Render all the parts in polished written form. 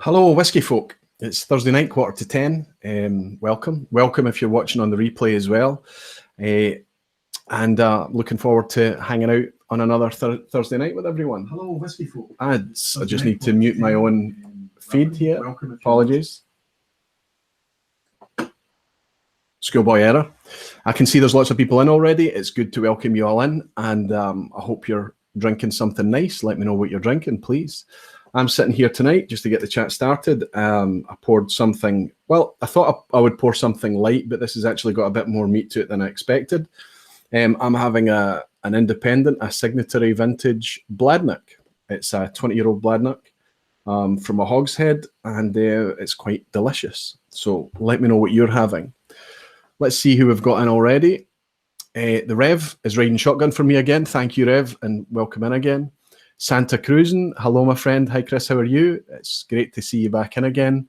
Hello, Whisky folk. It's Thursday night, 9:45. Welcome if you're watching on the replay as well. And looking forward to hanging out on another Thursday night with everyone. Hello, Whisky folk. I just need to mute my own feed here. Apologies. Schoolboy error. I can see there's lots of people in already. It's good to welcome you all in, and I hope you're drinking something nice. Let me know what you're drinking, please. I'm sitting here tonight just to get the chat started. I poured something, well, I thought I would pour something light, but this has actually got a bit more meat to it than I expected. I'm having an independent, a signatory vintage Bladnock. It's a 20-year-old Bladnock from a hogshead, and it's quite delicious. So let me know what you're having. Let's see who we've got in already. The Rev is riding shotgun for me again. Thank you, Rev, and welcome in again. Santa Cruzin, hello, my friend. Hi, Chris, how are you? It's great to see you back in again.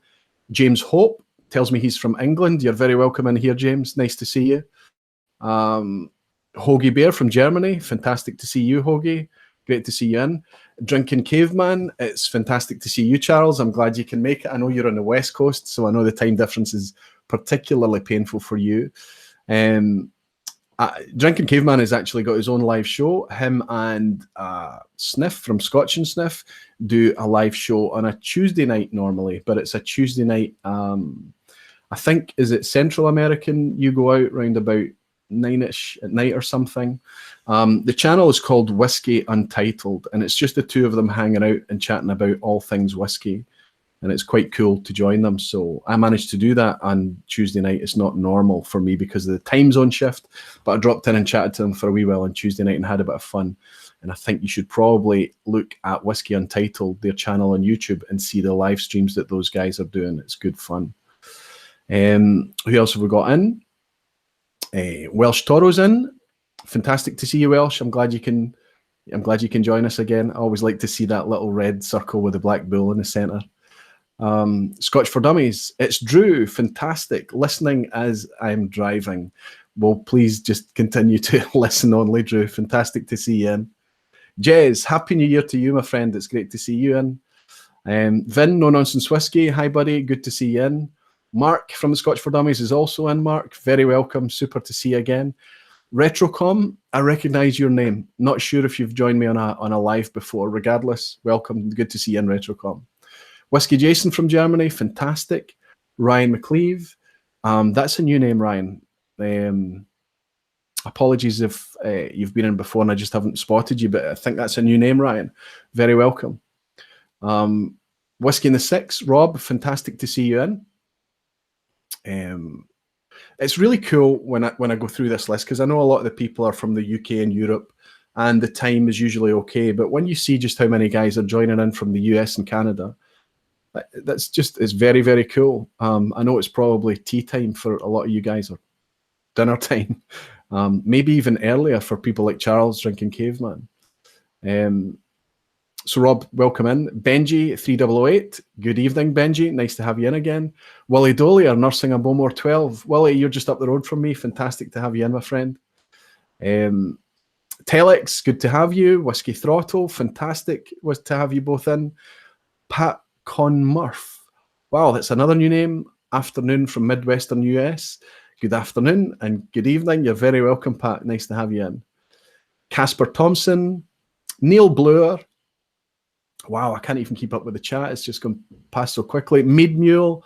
James Hope tells me he's from England. You're very welcome in here, James. Nice to see you. Hoagie Bear from Germany. Fantastic to see you, Hoagie. Great to see you in. Drinking Caveman. It's fantastic to see you, Charles. I'm glad you can make it. I know you're on the West Coast, so I know the time difference is particularly painful for you. Drinking Caveman has actually got his own live show. Him and Sniff from Scotch and Sniff do a live show on a Tuesday night normally, but it's a Tuesday night. I think, is it Central American? You go out round about 9ish at night or something. The channel is called Whisky Untitled, and it's just the two of them hanging out and chatting about all things whiskey. And it's quite cool to join them. So I managed to do that on Tuesday night. It's not normal for me because of the time zone shift, but I dropped in and chatted to them for a wee while on Tuesday night and had a bit of fun. And I think you should probably look at Whisky Untitled, their channel on YouTube, and see the live streams that those guys are doing. It's good fun. Who else have we got in? Welsh Toro's in. Fantastic to see you, Welsh. I'm glad you can join us again. I always like to see that little red circle with the black bull in the centre. Scotch for Dummies, it's Drew. Fantastic. Listening as I'm driving. Well, please just continue to listen only, Drew. Fantastic to see you in. Jez, Happy New Year to you, my friend. It's great to see you in. Vin, No Nonsense Whiskey. Hi, buddy. Good to see you in. Mark from the Scotch for Dummies is also in, Mark. Very welcome. Super to see you again. Retrocom, I recognise your name. Not sure if you've joined me on a live before. Regardless, welcome. Good to see you in, Retrocom. Whiskey Jason from Germany, fantastic. Ryan McLeave, that's a new name, Ryan. Apologies if you've been in before and I just haven't spotted you, but I think that's a new name, Ryan. Very welcome. Whiskey in the Six, Rob, fantastic to see you in. It's really cool when I go through this list because I know a lot of the people are from the UK and Europe, and the time is usually okay. But when you see just how many guys are joining in from the US and Canada, it's very, very cool. I know it's probably tea time for a lot of you guys, or dinner time, maybe even earlier for people like Charles drinking Caveman. So Rob, welcome in. Benji 3008, good evening, Benji. Nice to have you in again. Willie Doley are nursing a Bowmore 12. Willie, you're just up the road from me. Fantastic to have you in, my friend. Telex, good to have you. Whiskey Throttle, fantastic was to have you both in. Pat Con Murph. Wow, that's another new name. Afternoon from Midwestern US. Good afternoon and good evening. You're very welcome, Pat. Nice to have you in. Casper Thompson. Neil Bluer. Wow, I can't even keep up with the chat. It's just gone past so quickly. MeadeMule.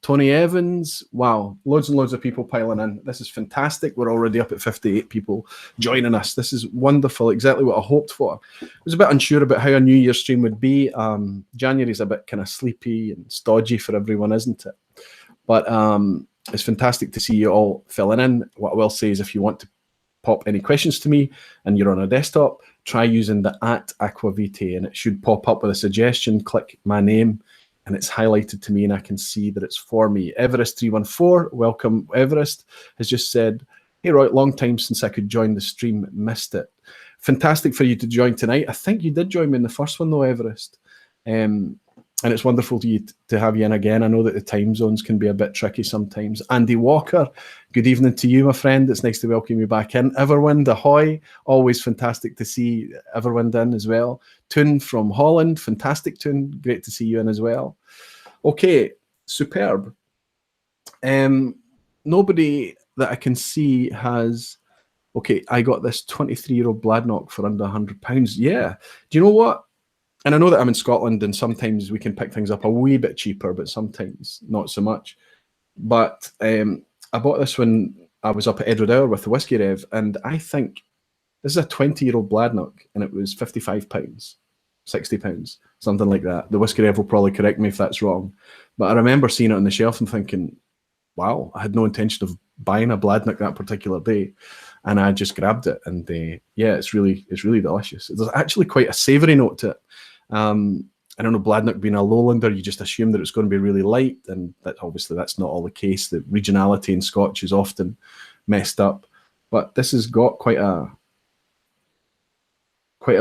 Tony Evans. Wow, loads and loads of people piling in. This is fantastic. We're already up at 58 people joining us. This is wonderful. Exactly what I hoped for. I was a bit unsure about how a New Year's stream would be. January's a bit kind of sleepy and stodgy for everyone, isn't it? But it's fantastic to see you all filling in. What I will say is if you want to pop any questions to me and you're on a desktop, try using the @Aqvavitae and it should pop up with a suggestion. Click my name and it's highlighted to me and I can see that it's for me. Everest314, welcome. Everest has just said, hey, Roy, long time since I could join the stream, missed it. Fantastic for you to join tonight. I think you did join me in the first one though, Everest. and it's wonderful to have you in again. I know that the time zones can be a bit tricky sometimes. Andy Walker, good evening to you, my friend. It's nice to welcome you back in. Everwind, ahoy. Always fantastic to see Everwind in as well. Toon from Holland, fantastic Toon. Great to see you in as well. Okay, superb. Nobody that I can see has... Okay, I got this 23-year-old Bladnock for under £100. Yeah. Do you know what? And I know that I'm in Scotland and sometimes we can pick things up a wee bit cheaper, but sometimes not so much. But I bought this when I was up at Edward Hour with the Whisky Rev, and I think this is a 20-year-old Bladnock, and it was £55, £60, something like that. The Whisky Rev will probably correct me if that's wrong. But I remember seeing it on the shelf and thinking, wow, I had no intention of buying a Bladnock that particular day. And I just grabbed it, and yeah, it's really delicious. There's actually quite a savoury note to it. I don't know, Bladnock being a lowlander, you just assume that it's going to be really light, and that obviously that's not all the case. The regionality in Scotch is often messed up, but this has got quite a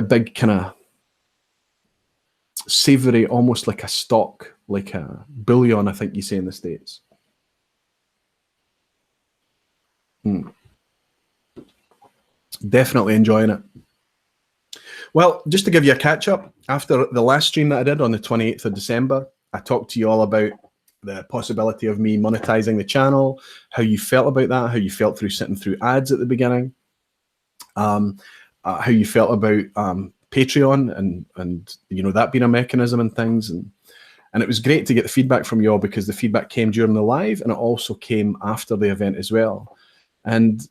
big kind of savoury, almost like a stock, like a bouillon, I think you say in the States. Definitely enjoying it. Well, just to give you a catch up, after the last stream that I did on the 28th of December, I talked to you all about the possibility of me monetizing the channel, how you felt about that, how you felt through sitting through ads at the beginning, how you felt about Patreon and you know, that being a mechanism and things. And it was great to get the feedback from you all, because the feedback came during the live and it also came after the event as well. And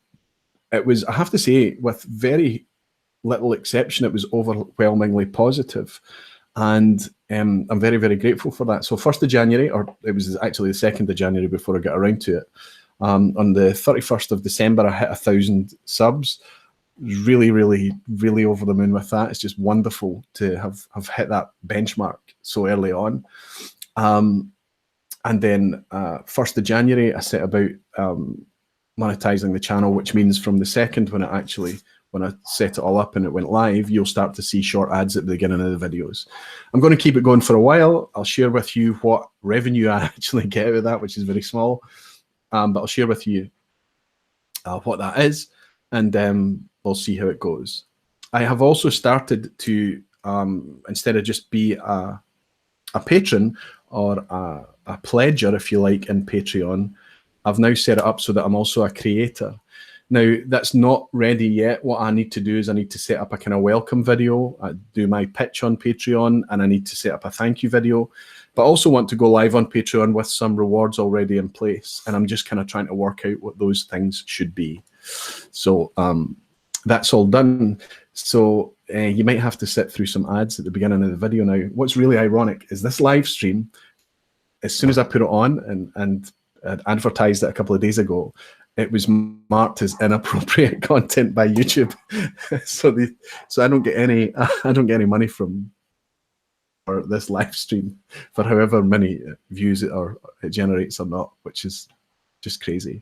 it was, I have to say, with very little exception, it was overwhelmingly positive. And I'm very, very grateful for that. So 1st of January, or it was actually the 2nd of January before I got around to it, on the 31st of December, I hit 1,000 subs. Really, really, really over the moon with that. It's just wonderful to have hit that benchmark so early on. And then 1st of January, I set about monetizing the channel, which means from the 2nd, when I set it all up and it went live, you'll start to see short ads at the beginning of the videos. I'm going to keep it going for a while. I'll share with you what revenue I actually get out of that, which is very small. But I'll share with you what that is, and we'll see how it goes. I have also started to, instead of just be a patron or a pledger, if you like, in Patreon, I've now set it up so that I'm also a creator. Now, that's not ready yet. What I need to do is I need to set up a kind of welcome video, do my pitch on Patreon, and I need to set up a thank you video. But I also want to go live on Patreon with some rewards already in place. And I'm just kind of trying to work out what those things should be. So that's all done. So you might have to sit through some ads at the beginning of the video now. What's really ironic is this live stream, as soon as I put it on and advertised it a couple of days ago, it was marked as inappropriate content by YouTube. so I don't get any money from this live stream for however many views it generates or not, which is just crazy.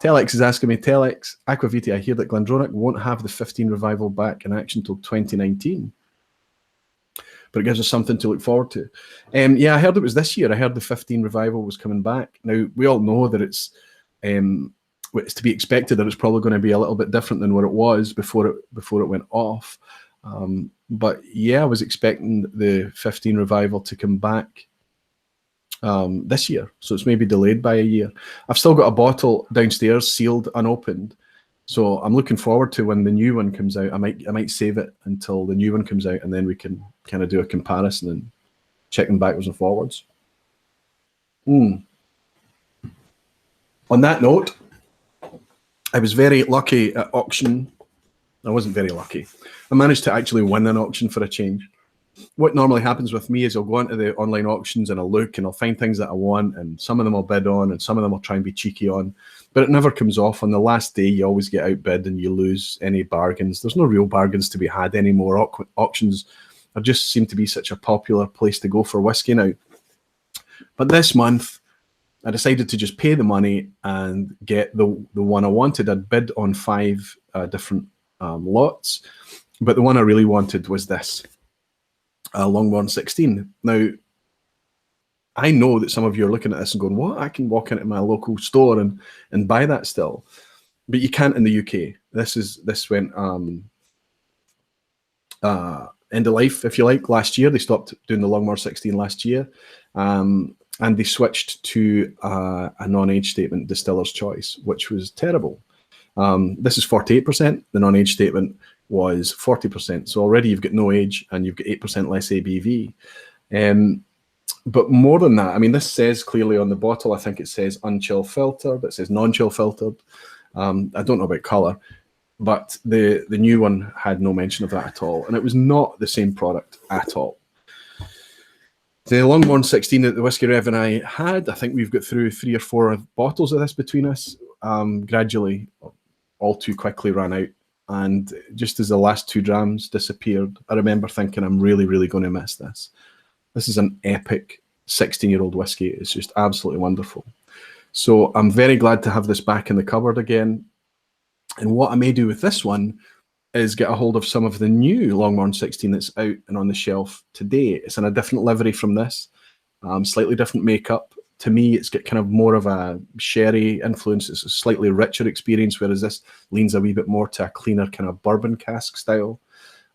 Telex is asking me, Telex, Aqvavitae, I hear that Glendronach won't have the 15 revival back in action till 2019. But it gives us something to look forward to. Yeah, I heard it was this year. I heard the 15 revival was coming back. Now, we all know that it's to be expected that it's probably going to be a little bit different than what it was before it went off. But yeah, I was expecting the 15 revival to come back this year. So it's maybe delayed by a year. I've still got a bottle downstairs, sealed, unopened. So I'm looking forward to when the new one comes out. I might save it until the new one comes out, and then we can kind of do a comparison and check them backwards and forwards. On that note, I was very lucky at auction. I wasn't very lucky. I managed to actually win an auction for a change. What normally happens with me is I'll go into the online auctions and I'll look and I'll find things that I want, and some of them I'll bid on and some of them I'll try and be cheeky on, but it never comes off. On the last day, you always get outbid and you lose any bargains. There's no real bargains to be had anymore. Auctions just seem to be such a popular place to go for whiskey now. But this month, I decided to just pay the money and get the one I wanted. I'd bid on 5 different lots, but the one I really wanted was this. Longbourn 16. Now, I know that some of you are looking at this and going, what? I can walk into my local store and buy that still. But you can't in the UK. This went end of life, if you like, last year. They stopped doing the Longmore 16 last year. And they switched to a non-age statement distiller's choice, which was terrible. This is 48%. The non-age statement was 40%. So already you've got no age and you've got 8% less ABV. But more than that, I mean, this says clearly on the bottle, I think it says unchill filtered, it says non-chill filtered. I don't know about colour, but the new one had no mention of that at all. And it was not the same product at all. The Longmorn 16 that the Whisky Rev and I had, I think we've got through 3 or 4 bottles of this between us. Gradually, all too quickly ran out. And just as the last 2 drams disappeared, I remember thinking, I'm really, really going to miss this. This is an epic 16-year-old whiskey. It's just absolutely wonderful. So I'm very glad to have this back in the cupboard again. And what I may do with this one is get a hold of some of the new Longmorn 16 that's out and on the shelf today. It's in a different livery from this, slightly different makeup. To me, it's got kind of more of a sherry influence. It's a slightly richer experience, whereas this leans a wee bit more to a cleaner kind of bourbon cask style.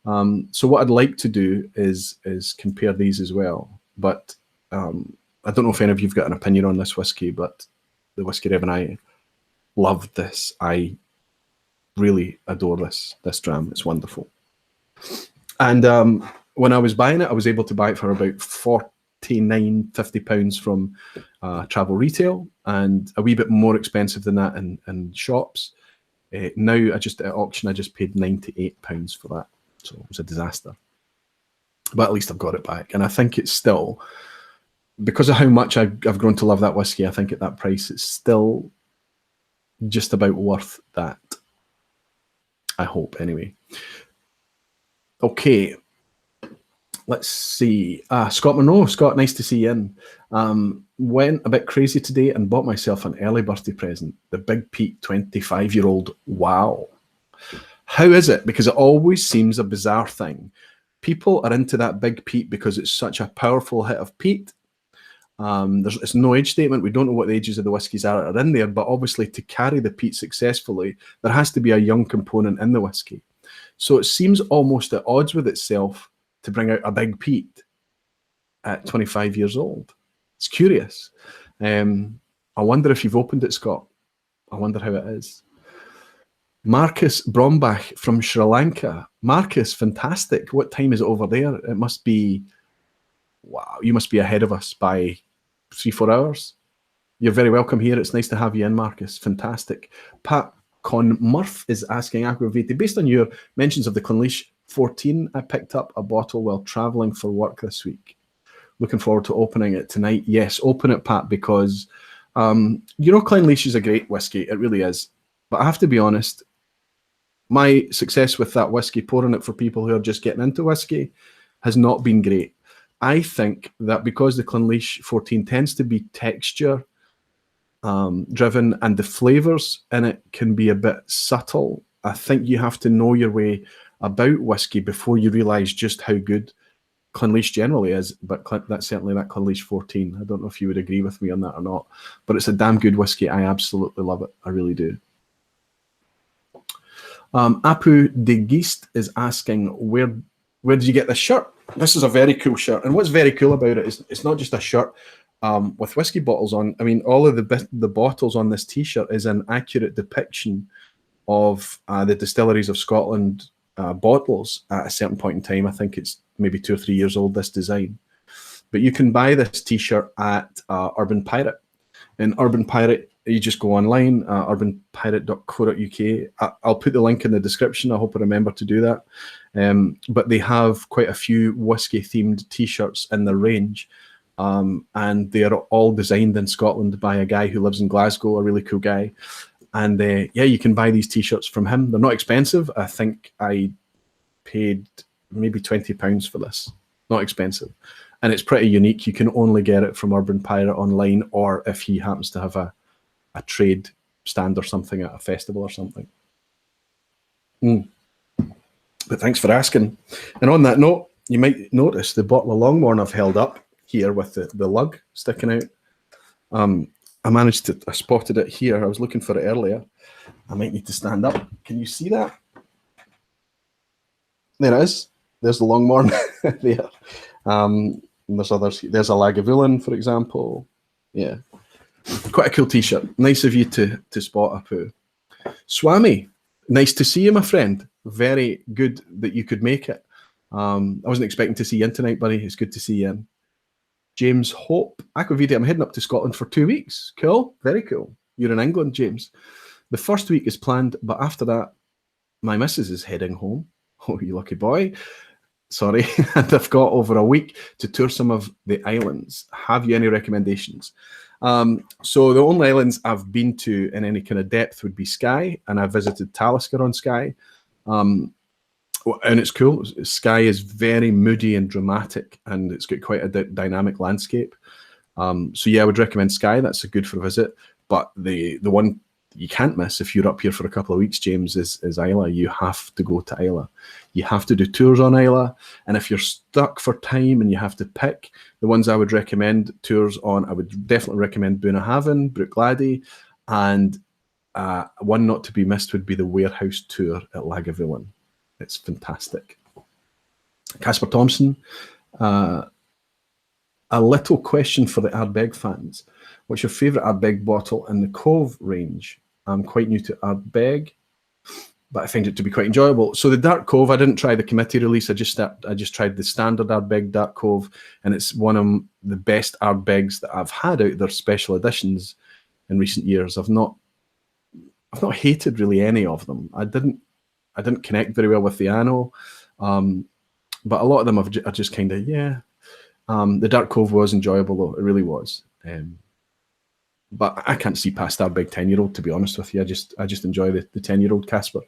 So what I'd like to do is compare these as well. But I don't know if any of you've got an opinion on this whiskey, but the Whisky Rev and I loved this. I really adore this dram. It's wonderful. And when I was buying it, I was able to buy it for about £49.50 from travel retail, and a wee bit more expensive than that in shops. Now, at auction, I just paid £98 for that. So it was a disaster. But at least I've got it back. And I think it's still, because of how much I've grown to love that whiskey, I think at that price, it's still just about worth that. I hope, anyway. Okay. Let's see. Scott Monroe. Scott, nice to see you in. Went a bit crazy today and bought myself an early birthday present. The Big Pete 25-year-old. Wow. How is it? Because it always seems a bizarre thing. People are into that Big Pete because it's such a powerful hit of peat. It's no age statement. We don't know what the ages of the whiskies are in there, but obviously to carry the peat successfully, there has to be a young component in the whiskey. So it seems almost at odds with itself to bring out a Big Pete at 25 years old. It's curious. I wonder if you've opened it, Scott. I wonder how it is. Marcus Brombach from Sri Lanka. Marcus, fantastic. What time is it over there? It must be, wow, you must be ahead of us by 3-4 hours. You're very welcome here. It's nice to have you in, Marcus. Fantastic. Pat Conmurph is asking, Aqvavitae, based on your mentions of the Clynelish 14, I picked up a bottle while traveling for work this week. Looking forward to opening it tonight. Yes, open it, Pat, because Clynelish is a great whiskey. It really is. But I have to be honest, my success with that whiskey, pouring it for people who are just getting into whiskey, has not been great. I think that because the Clynelish 14 tends to be texture driven and the flavours in it can be a bit subtle, I think you have to know your way about whiskey before you realise just how good Clynelish generally is. But that's certainly that Clynelish 14. I don't know if you would agree with me on that or not, but it's a damn good whiskey. I absolutely love it. I really do. Apu de Geest is asking, where did you get this shirt? This is a very cool shirt, and what's very cool about it is it's not just a shirt with whiskey bottles on. I mean, all of the bottles on this T-shirt is an accurate depiction of the distilleries of Scotland bottles at a certain point in time. I think it's maybe 2 or 3 years old, this design. But you can buy this T-shirt at Urban Pirate. In Urban Pirate, you just go online, urbanpirate.co.uk. I'll put the link in the description. I hope I remember to do that. But they have quite a few whiskey-themed T-shirts in their range. And they are all designed in Scotland by a guy who lives in Glasgow, a really cool guy. And yeah, you can buy these T-shirts from him. They're not expensive. I think I paid maybe £20 for this. Not expensive. And it's pretty unique. You can only get it from Urban Pirate online, or if he happens to have a trade stand or something at a festival or something. But thanks for asking. And on that note, you might notice the bottle of Longmorn I've held up here with the lug sticking out. I spotted it here. I was looking for it earlier. I might need to stand up. Can you see that? There it is. There's the Longmorn there. There's others. There's a Lagavulin, for example. Yeah. Quite a cool t-shirt. Nice of you to spot, Apu. Swami, nice to see you, my friend. Very good that you could make it. I wasn't expecting to see you in tonight, buddy. It's good to see you in. James Hope, Aqvavitae, I'm heading up to Scotland for 2 weeks. Cool, very cool. You're in England, James. The first week is planned, but after that, my missus is heading home. Oh, you lucky boy. Sorry. And I've got over a week to tour some of the islands. Have you any recommendations? So the only islands I've been to in any kind of depth would be Skye, and I visited Talisker on Skye. And it's cool. Skye is very moody and dramatic, and it's got quite a dynamic landscape. So yeah, I would recommend Skye. That's a good for a visit. But the one you can't miss if you're up here for a couple of weeks, James, is Isla. You have to go to Isla. You have to do tours on Isla. And if you're stuck for time and you have to pick, the ones I would recommend tours on, I would definitely recommend Boonhaven, Bruichladdich, and one not to be missed would be the Warehouse tour at Lagavulin. It's fantastic. Casper Thompson, a little question for the Ardbeg fans. What's your favourite Ardbeg bottle in the Cove range? I'm quite new to Ardbeg, but I find it to be quite enjoyable. So the Dark Cove, I didn't try the committee release. I just tried the standard Ardbeg Dark Cove, and it's one of the best Ardbegs that I've had out of their special editions in recent years. I've not hated really any of them. I didn't connect very well with the Anno, but a lot of them are just kind of, yeah. The Dark Cove was enjoyable, though. It really was. But I can't see past Ardbeg 10-year-old, to be honest with you. I just enjoy the 10-year-old Casper.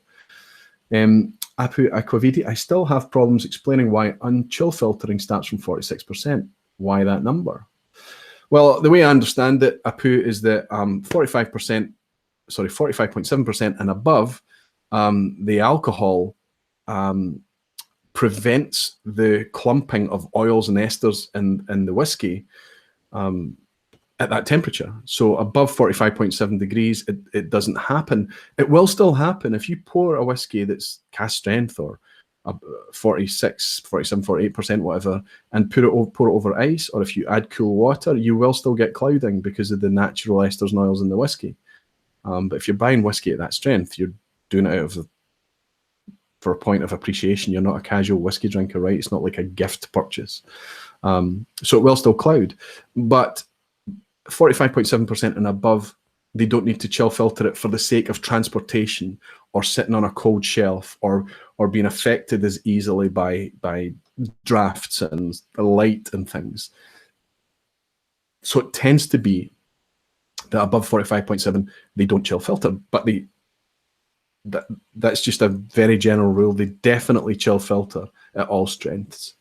Aqvavitae, I still have problems explaining why unchill filtering starts from 46%. Why that number? Well, the way I understand it, Apu, is that 45.7% and above, the alcohol prevents the clumping of oils and esters in the whiskey at that temperature. So above 45.7 degrees, it doesn't happen. It will still happen if you pour a whiskey that's cask strength or 46, 47, 48%, whatever, and pour it over ice, or if you add cool water, you will still get clouding because of the natural esters and oils in the whiskey. But if you're buying whiskey at that strength, you're doing it for a point of appreciation. You're not a casual whiskey drinker, right? It's not like a gift purchase. So it will still cloud. But 45.7% and above, they don't need to chill filter it for the sake of transportation or sitting on a cold shelf or being affected as easily by drafts and light and things. So it tends to be that above 45.7, they don't chill filter, but that's just a very general rule. They definitely chill filter at all strengths.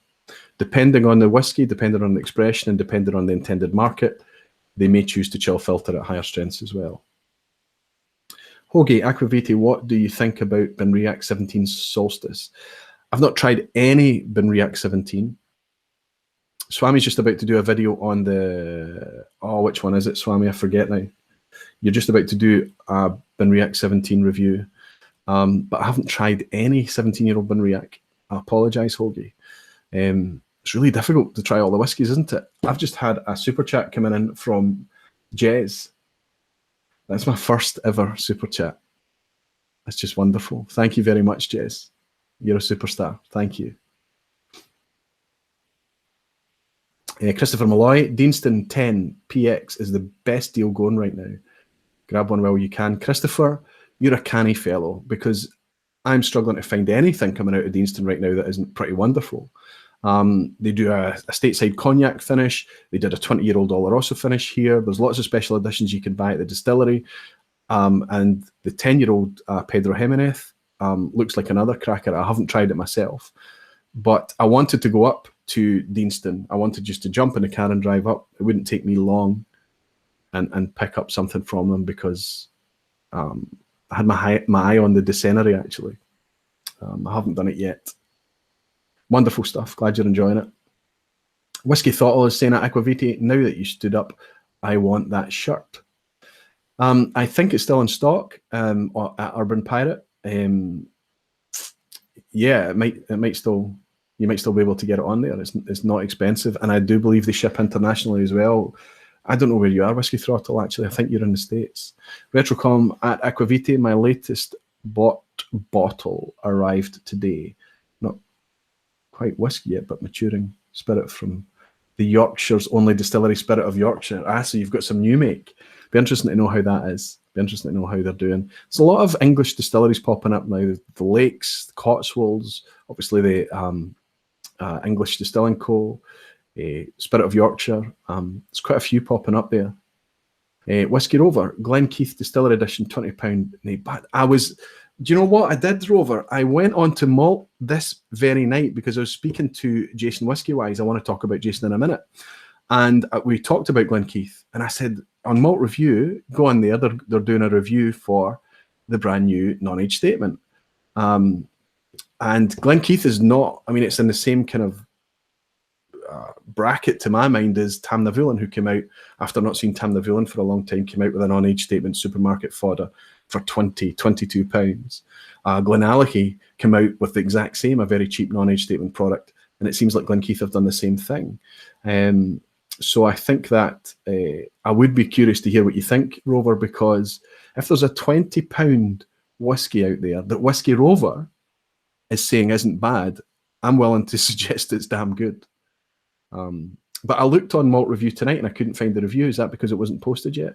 Depending on the whiskey, depending on the expression, and depending on the intended market, they may choose to chill filter at higher strengths as well. Hoagie, Aqvavitae, what do you think about Benriach 17 Solstice? I've not tried any Benriach 17. Swami's just about to do a video on the... Oh, which one is it, Swami? I forget now. You're just about to do a Benriach 17 review. But I haven't tried any 17-year-old Benriach. I apologise, Hoagie. It's really difficult to try all the whiskies, isn't it? I've just had a super chat coming in from Jez. That's my first ever super chat. That's just wonderful. Thank you very much, Jez. You're a superstar. Thank you. Christopher Malloy, Deanston 10 PX is the best deal going right now. Grab one while you can. Christopher, you're a canny fellow, because I'm struggling to find anything coming out of Deanston right now that isn't pretty wonderful. They do a stateside cognac finish. They did a 20-year-old Oloroso finish here. There's lots of special editions you can buy at the distillery. And the 10-year-old Pedro Jimenez looks like another cracker. I haven't tried it myself. But I wanted to go up to Deanston. I wanted just to jump in the car and drive up. It wouldn't take me long and pick up something from them, because I had my eye on the Decenary, actually. I haven't done it yet. Wonderful stuff. Glad you're enjoying it. Whiskey Throttle is saying at Aqvavitae, now that you stood up, I want that shirt. I think it's still in stock at Urban Pirate. Yeah, it might still, you might still be able to get it on there. It's not expensive, and I do believe they ship internationally as well. I don't know where you are, Whiskey Throttle, actually. I think you're in the States. Retrocom at Aqvavitae, my latest bottle arrived today. Not quite whiskey yet, but maturing spirit from the Yorkshire's only distillery, Spirit of Yorkshire. So you've got some new make. Be interesting to know how that is. Be interesting to know how they're doing. There's a lot of English distilleries popping up now. The Lakes, the Cotswolds, obviously the English Distilling Co., Spirit of Yorkshire. There's quite a few popping up there. Whiskey Rover, Glenkeith Distillery Edition, £20. But do you know what I did, Rover? I went on to Malt this very night because I was speaking to JasonWhisky Wise. I want to talk about Jason in a minute. And we talked about Glenkeith. And I said, on Malt Review, go on there. They're doing a review for the brand new non-age statement. And Glenkeith is not, I mean, it's in the same kind of bracket to my mind as Tamnavulin, who came out after not seeing Tamnavulin for a long time, came out with a non-age statement supermarket fodder for £22. Glenallachie came out with the exact same, a very cheap non-age statement product, and it seems like Glenkeith have done the same thing. So I think that I would be curious to hear what you think, Rover, because if there's a £20 whiskey out there that Whiskey Rover is saying isn't bad, I'm willing to suggest it's damn good. But I looked on Malt Review tonight and I couldn't find the review. Is that because it wasn't posted yet?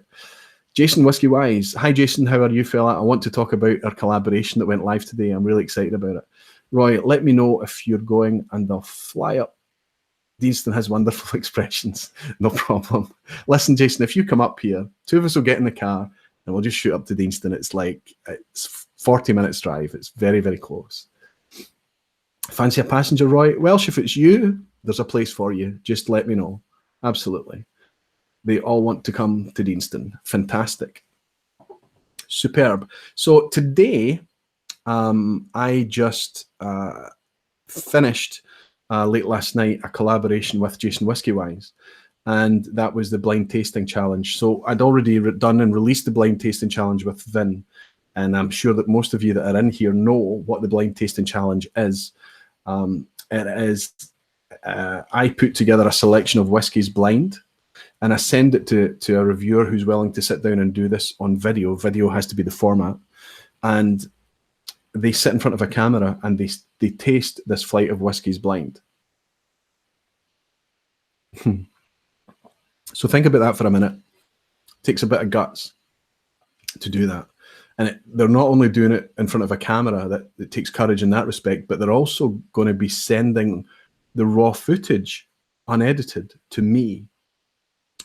JasonWhisky Wise. Hi, Jason. How are you, fella? I want to talk about our collaboration that went live today. I'm really excited about it. Roy, let me know if you're going and I'll fly up. Deanston has wonderful expressions. No problem. Listen, Jason, if you come up here, two of us will get in the car and we'll just shoot up to Deanston. It's 40 minutes drive. It's very, very close. Fancy a passenger, Roy? Welsh, if it's you, there's a place for you. Just let me know. Absolutely. They all want to come to Deanston. Fantastic. Superb. So today, I just finished late last night a collaboration with JasonWhisky Wise, and that was the blind tasting challenge. So I'd already done and released the blind tasting challenge with Vin, and I'm sure that most of you that are in here know what the blind tasting challenge is. It is I put together a selection of whiskies blind, and I send it to a reviewer who's willing to sit down and do this on video. Video has to be the format, and they sit in front of a camera and they taste this flight of whiskies blind. So think about that for a minute. It takes a bit of guts to do that. And they're not only doing it in front of a camera, that it takes courage in that respect, but they're also going to be sending the raw footage unedited to me,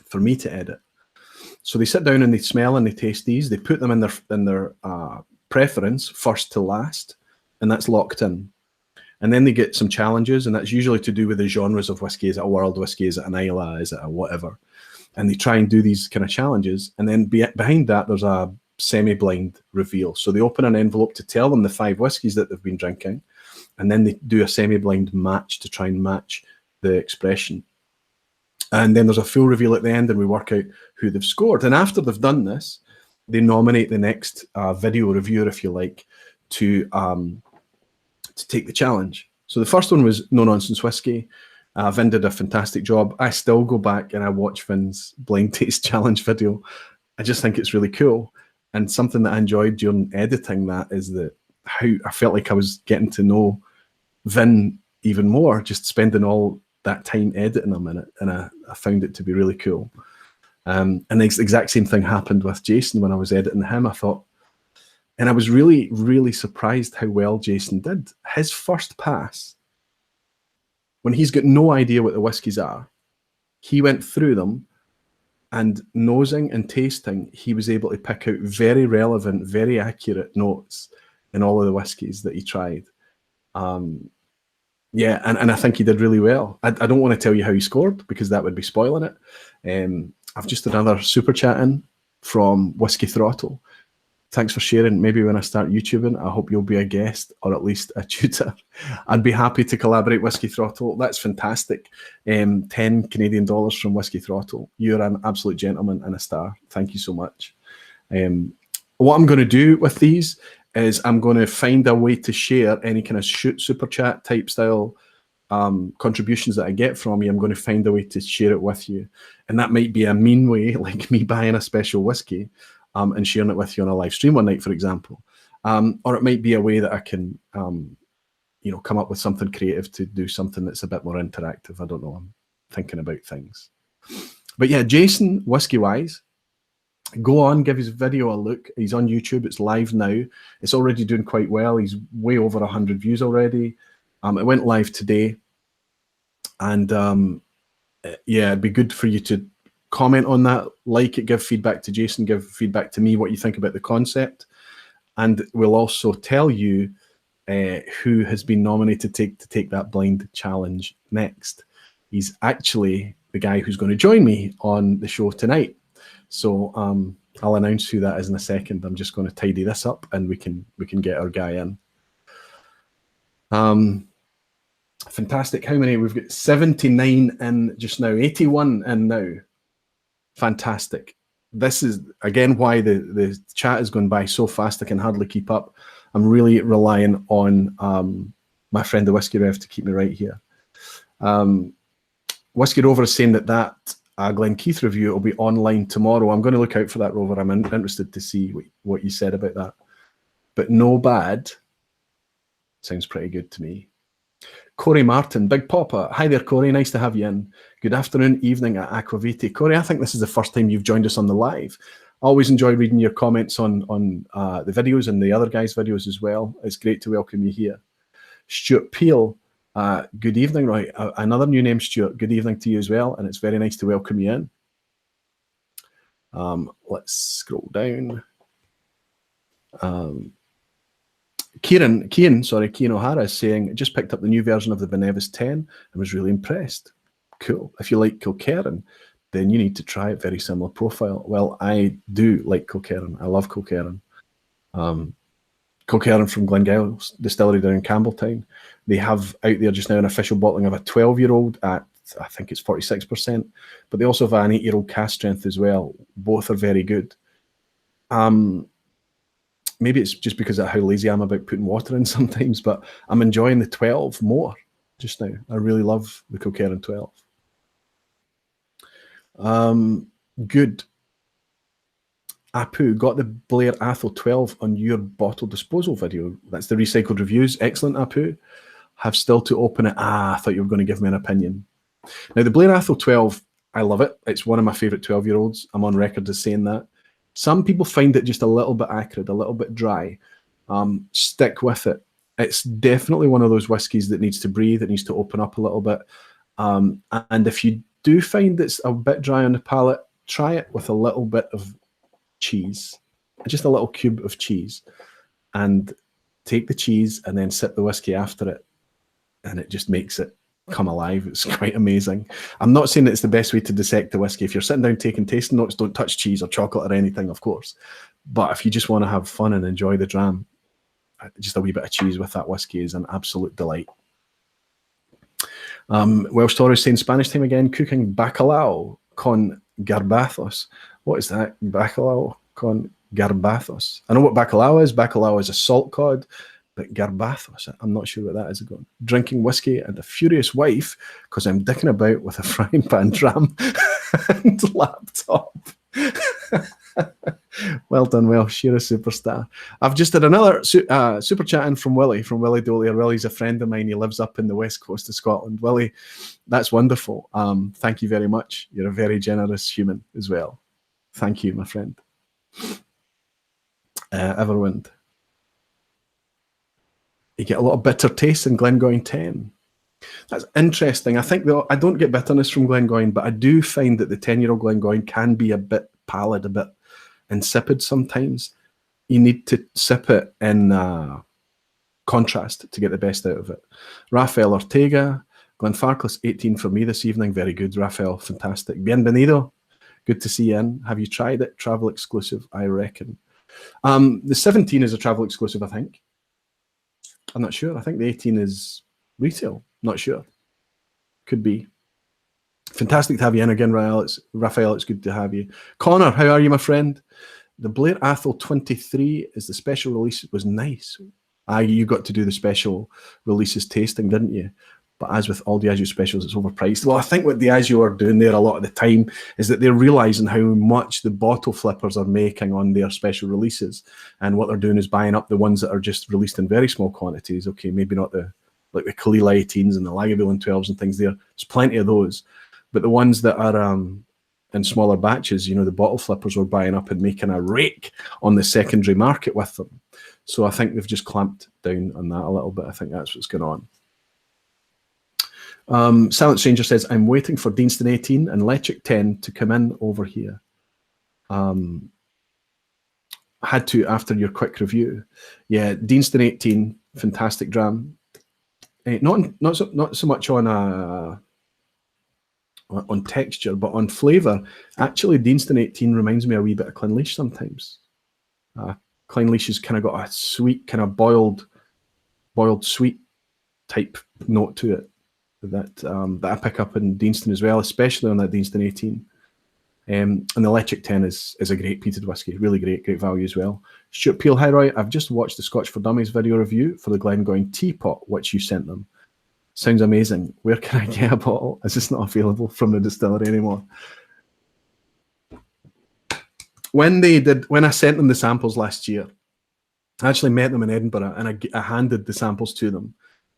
for me to edit. So they sit down and they smell and they taste these. They put them in their preference, first to last, and that's locked in. And then they get some challenges, and that's usually to do with the genres of whiskey. Is it a world whiskey? Is it an Islay? Is it a whatever? And they try and do these kind of challenges. And then behind that, there's a semi-blind reveal. So they open an envelope to tell them the 5 whiskies that they've been drinking, and then they do a semi-blind match to try and match the expression. And then there's a full reveal at the end, and we work out who they've scored. And after they've done this, they nominate the next video reviewer, if you like, to take the challenge. So the first one was No Nonsense Whiskey. Vin did a fantastic job. I still go back and I watch Vin's blind taste challenge video. I just think it's really cool. And something that I enjoyed during editing that is that how I felt like I was getting to know Vin even more, just spending all that time editing him in it. And I found it to be really cool. And the exact same thing happened with Jason when I was editing him. I thought, and I was really, really surprised how well Jason did. His first pass, when he's got no idea what the whiskies are, he went through them, and nosing and tasting, he was able to pick out very relevant, very accurate notes in all of the whiskies that he tried. Yeah, and I think he did really well. I don't want to tell you how he scored because that would be spoiling it. I've just another super chat in from Whiskey Throttle. Thanks for sharing. Maybe when I start YouTubing, I hope you'll be a guest or at least a tutor. I'd be happy to collaborate. Whiskey Throttle, that's fantastic. 10 Canadian dollars from Whiskey Throttle. You're an absolute gentleman and a star. Thank you so much. What I'm going to do with these is I'm going to find a way to share any kind of super chat type style contributions that I get from you. I'm going to find a way to share it with you. And that might be a mean way, like me buying a special whiskey and sharing it with you on a live stream one night, for example. Or it might be a way that I can, you know, come up with something creative to do something that's a bit more interactive. I don't know. I'm thinking about things. But yeah, JasonWhisky Wise. Go on, give his video a look. He's on YouTube. It's live now. It's already doing quite well. He's way over 100 views already. It went live today. And yeah, it'd be good for you to comment on that, like it, give feedback to Jason, give feedback to me what you think about the concept. And we'll also tell you who has been nominated to take that blind challenge next. He's actually the guy who's going to join me on the show tonight. So I'll announce who that is in a second. I'm just going to tidy this up and we can get our guy in. Fantastic. How many? We've got 79 in just now, 81 in now. Fantastic. This is, again, why the chat is going by so fast I can hardly keep up. I'm really relying on my friend, the Whiskey Rev, to keep me right here. Whiskey Rover is saying that Glen Keith review will be online tomorrow. I'm going to look out for that, Rover. I'm interested to see what you said about that. But no bad. Sounds pretty good to me. Corey Martin, Big Papa. Hi there, Corey. Nice to have you in. Good afternoon, evening at Aqvavitae. Corey, I think this is the first time you've joined us on the live. I always enjoy reading your comments on the videos and the other guys' videos as well. It's great to welcome you here. Stuart Peel, good evening, Roy. Another new name, Stuart. Good evening to you as well, and it's very nice to welcome you in. Let's scroll down. Kieran O'Hara is saying, just picked up the new version of the Benevis 10 and was really impressed. Cool. If you like Kilkerran, then you need to try it. Very similar profile. Well, I do like Kilkerran. I love Kilkerran. Kilkerran from Glengyle's distillery down in Campbelltown. They have out there just now an official bottling of a 12-year-old at, I think it's 46%, but they also have an 8-year-old cask strength as well. Both are very good. Maybe it's just because of how lazy I'm about putting water in sometimes, but I'm enjoying the 12 more just now. I really love the Kilkerran 12. Good. Apu, got the Blair Athol 12 on your bottle disposal video. That's the recycled reviews. Excellent, Apu. Have still to open it. I thought you were going to give me an opinion. Now, the Blair Athol 12, I love it. It's one of my favourite 12-year-olds. I'm on record as saying that. Some people find it just a little bit acrid, a little bit dry. Stick with it. It's definitely one of those whiskies that needs to breathe. It needs to open up a little bit. And if you do find it's a bit dry on the palate, try it with a little bit of cheese, just a little cube of cheese, and take the cheese and then sip the whiskey after it, and it just makes it come alive. It's quite amazing. I'm not saying that it's the best way to dissect the whiskey. If you're sitting down taking tasting notes, don't touch cheese or chocolate or anything, of course. But if you just want to have fun and enjoy the dram, just a wee bit of cheese with that whiskey is an absolute delight. Welsh Torres saying Spanish time again, cooking bacalao con garbanzos. What is that? Bacalao con garbanzos. I know what bacalao is. Bacalao is a salt cod, but garbanzos, I'm not sure what that is again. Drinking whiskey and a furious wife because I'm dicking about with a frying pan dram and laptop. Well done, Welsh. You're a superstar. I've just had another super chat in from Willie Dollier. Willie's a friend of mine. He lives up in the west coast of Scotland. Willie, that's wonderful. Thank you very much. You're a very generous human as well. Thank you, my friend. Everwind. You get a lot of bitter taste in Glengoyne 10. That's interesting. I think though I don't get bitterness from Glengoyne, but I do find that the 10-year-old Glengoyne can be a bit pallid, a bit insipid sometimes. You need to sip it in contrast to get the best out of it. Rafael Ortega, Glenfarclas 18 for me this evening. Very good, Rafael. Fantastic. Bienvenido. Good to see you in. Have you tried it? Travel exclusive, I reckon. The 17 is a travel exclusive, I think. I'm not sure. I think the 18 is retail. Not sure. Could be. Fantastic to have you in again, Raphael. It's good to have you. Connor, how are you, my friend? The Blair Athol 23 is the special release. It was nice. You got to do the special releases tasting, didn't you? But as with all Diageo specials, it's overpriced. Well, I think what Diageo are doing there a lot of the time is that they're realizing how much the bottle flippers are making on their special releases. And what they're doing is buying up the ones that are just released in very small quantities. Okay, maybe not like the Kalila 18s and the Lagavulin 12s and things there. There's plenty of those. But the ones that are in smaller batches, you know, the bottle flippers were buying up and making a rake on the secondary market with them. So I think they've just clamped down on that a little bit. I think that's what's going on. Silent Stranger says, I'm waiting for Deanston 18 and Letric 10 to come in over here. Had to after your quick review. Yeah, Deanston 18, fantastic dram. Not so much on texture, but on flavour. Actually, Deanston 18 reminds me a wee bit of Clynleash sometimes. Clynleash has kind of got a sweet, kind of boiled sweet type note to it that I pick up in Deanston as well, especially on that Deanston 18. And the Electric 10 is a great peated whiskey, really great value as well. Stuart Peel, hi Roy, I've just watched the Scotch for Dummies video review for the Glengoyne teapot, which you sent them. Sounds amazing. Where can I get a bottle? Is this not available from the distillery anymore? When I sent them the samples last year, I actually met them in Edinburgh and I handed the samples to them,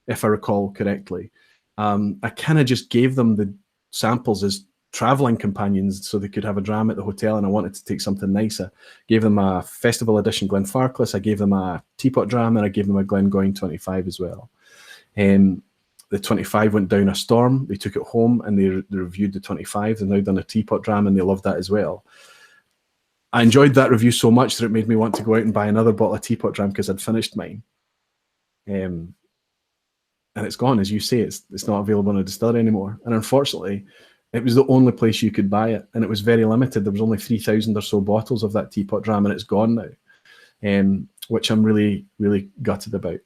if I recall correctly. I kind of just gave them the samples as traveling companions so they could have a dram at the hotel, and I wanted to take something nicer. Gave them a festival edition Glenfarclas, I gave them a teapot dram, and I gave them a Glengoyne 25 as well. The 25 went down a storm. They took it home and they reviewed the 25. They've now done a teapot dram and they loved that as well. I enjoyed that review so much that it made me want to go out and buy another bottle of teapot dram because I'd finished mine. And it's gone, as you say, it's not available in a distillery anymore. And unfortunately, it was the only place you could buy it, and it was very limited. There was only 3,000 or so bottles of that teapot dram, and it's gone now, which I'm really, really gutted about.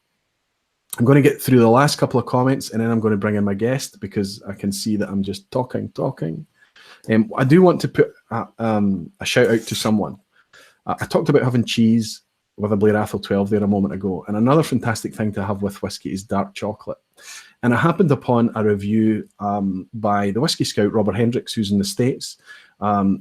I'm going to get through the last couple of comments, and then I'm going to bring in my guest because I can see that I'm just talking. I do want to put a shout out to someone. I talked about having cheese with a Blair Athol 12 there a moment ago, and another fantastic thing to have with whiskey is dark chocolate. And I happened upon a review by the Whiskey Scout, Robert Hendricks, who's in the States.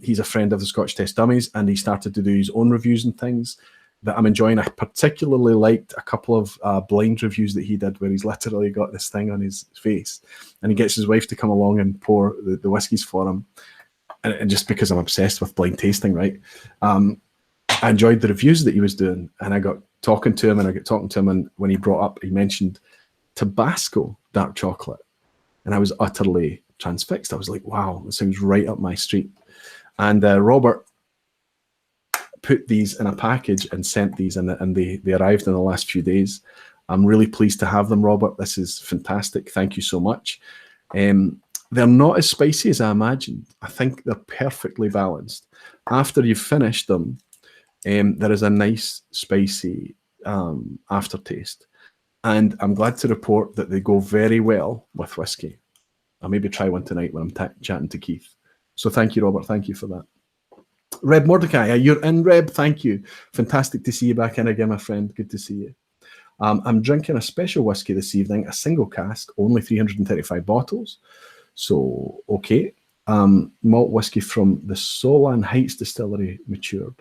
He's a friend of the Scotch Test Dummies, and he started to do his own reviews and things that I'm enjoying. I particularly liked a couple of blind reviews that he did where he's literally got this thing on his face and he gets his wife to come along and pour the whiskies for him. And just because I'm obsessed with blind tasting, right? I enjoyed the reviews that he was doing, and I got talking to him, and when he brought up, he mentioned Tabasco dark chocolate, and I was utterly transfixed. I was like, wow, that sounds right up my street. And Robert put these in a package and sent these, and they arrived in the last few days. I'm really pleased to have them, Robert. This is fantastic. Thank you so much. They're not as spicy as I imagined. I think they're perfectly balanced. After you've finished them, there is a nice spicy aftertaste. And I'm glad to report that they go very well with whiskey. I'll maybe try one tonight when I'm chatting to Keith. So thank you, Robert. Thank you for that. Reb Mordecai, you're in, Reb. Thank you. Fantastic to see you back in again, my friend. Good to see you. I'm drinking a special whiskey this evening, a single cask, only 335 bottles. So, okay. Malt whiskey from the Solan Heights distillery matured.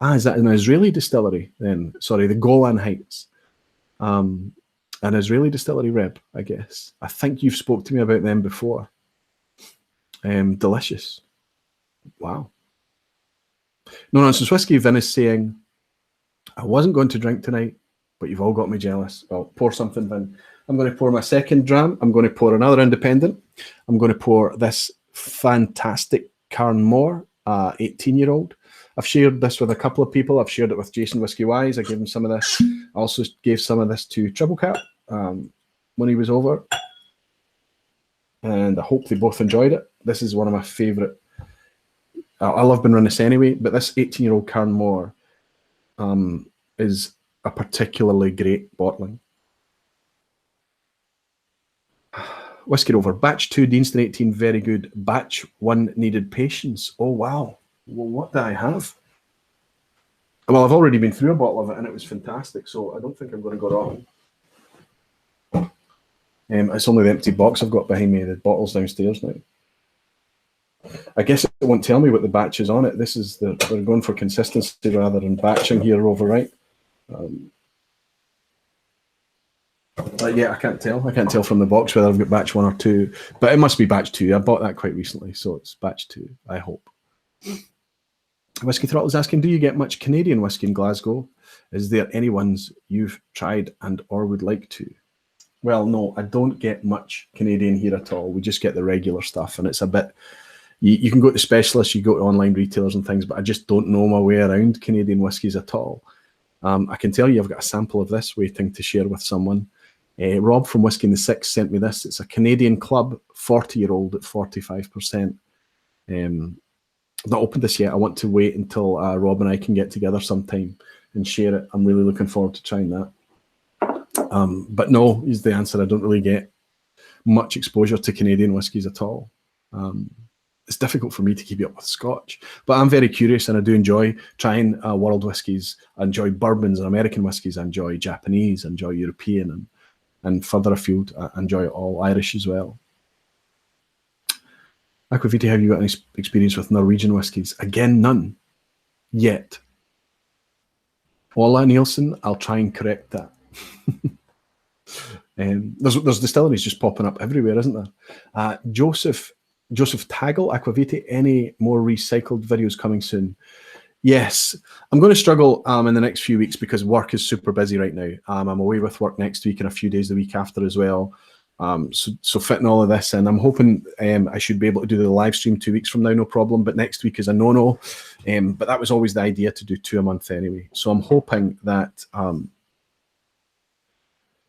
Is that an Israeli distillery then? Sorry, the Golan Heights. An Israeli distillery, Reb, I guess. I think you've spoke to me about them before. Delicious. Wow. No Nonsense Whiskey, Vin is saying, I wasn't going to drink tonight, but you've all got me jealous. Well, pour something, Vin. I'm going to pour my second dram. I'm going to pour another independent. I'm going to pour this fantastic Carnmore 18-year-old. I've shared this with a couple of people. I've shared it with JasonWhisky Wise. I gave him some of this. I also gave some of this to Triple Cap when he was over. And I hope they both enjoyed it. This is one of my favourite. I love Benrinnes anyway, but this 18-year-old Carnmore is a particularly great bottling. Whisky Rover, batch 2, Deanston 18, very good. Batch 1 needed patience. Oh, wow. Well, what do I have? Well, I've already been through a bottle of it, and it was fantastic, so I don't think I'm going to go wrong. It's only the empty box I've got behind me. The bottle's downstairs now. I guess it won't tell me what the batch is on it. This is they're going for consistency rather than batching here, Rover, right? Yeah, I can't tell. I can't tell from the box whether I've got batch 1 or 2, but it must be batch 2. I bought that quite recently, so it's batch 2, I hope. Whiskey Throttle is asking, do you get much Canadian whiskey in Glasgow? Is there any ones you've tried and or would like to? Well, no, I don't get much Canadian here at all. We just get the regular stuff, and it's a bit... You can go to specialists, you go to online retailers and things, but I just don't know my way around Canadian whiskies at all. I can tell you I've got a sample of this waiting to share with someone. Rob from Whisky in the Six sent me this. It's a Canadian Club 40-year-old at 45%. I've not opened this yet. I want to wait until Rob and I can get together sometime and share it. I'm really looking forward to trying that. But no is the answer. I don't really get much exposure to Canadian whiskies at all. It's difficult for me to keep up with Scotch, but I'm very curious and I do enjoy trying world whiskies. I enjoy bourbons and American whiskies. I enjoy Japanese, I enjoy European, and further afield, I enjoy it all, Irish as well. Aqvavitae, have you got any experience with Norwegian whiskies? Again, none yet. Ola Nielsen, I'll try and correct that. There's distilleries just popping up everywhere, isn't there? Joseph Taggle, Aqvavitae, any more recycled videos coming soon? Yes, I'm going to struggle in the next few weeks because work is super busy right now. I'm away with work next week and a few days the week after as well. So fitting all of this in, I'm hoping I should be able to do the live stream 2 weeks from now, no problem. But next week is a no-no. But that was always the idea, to do 2 a month anyway. So I'm hoping that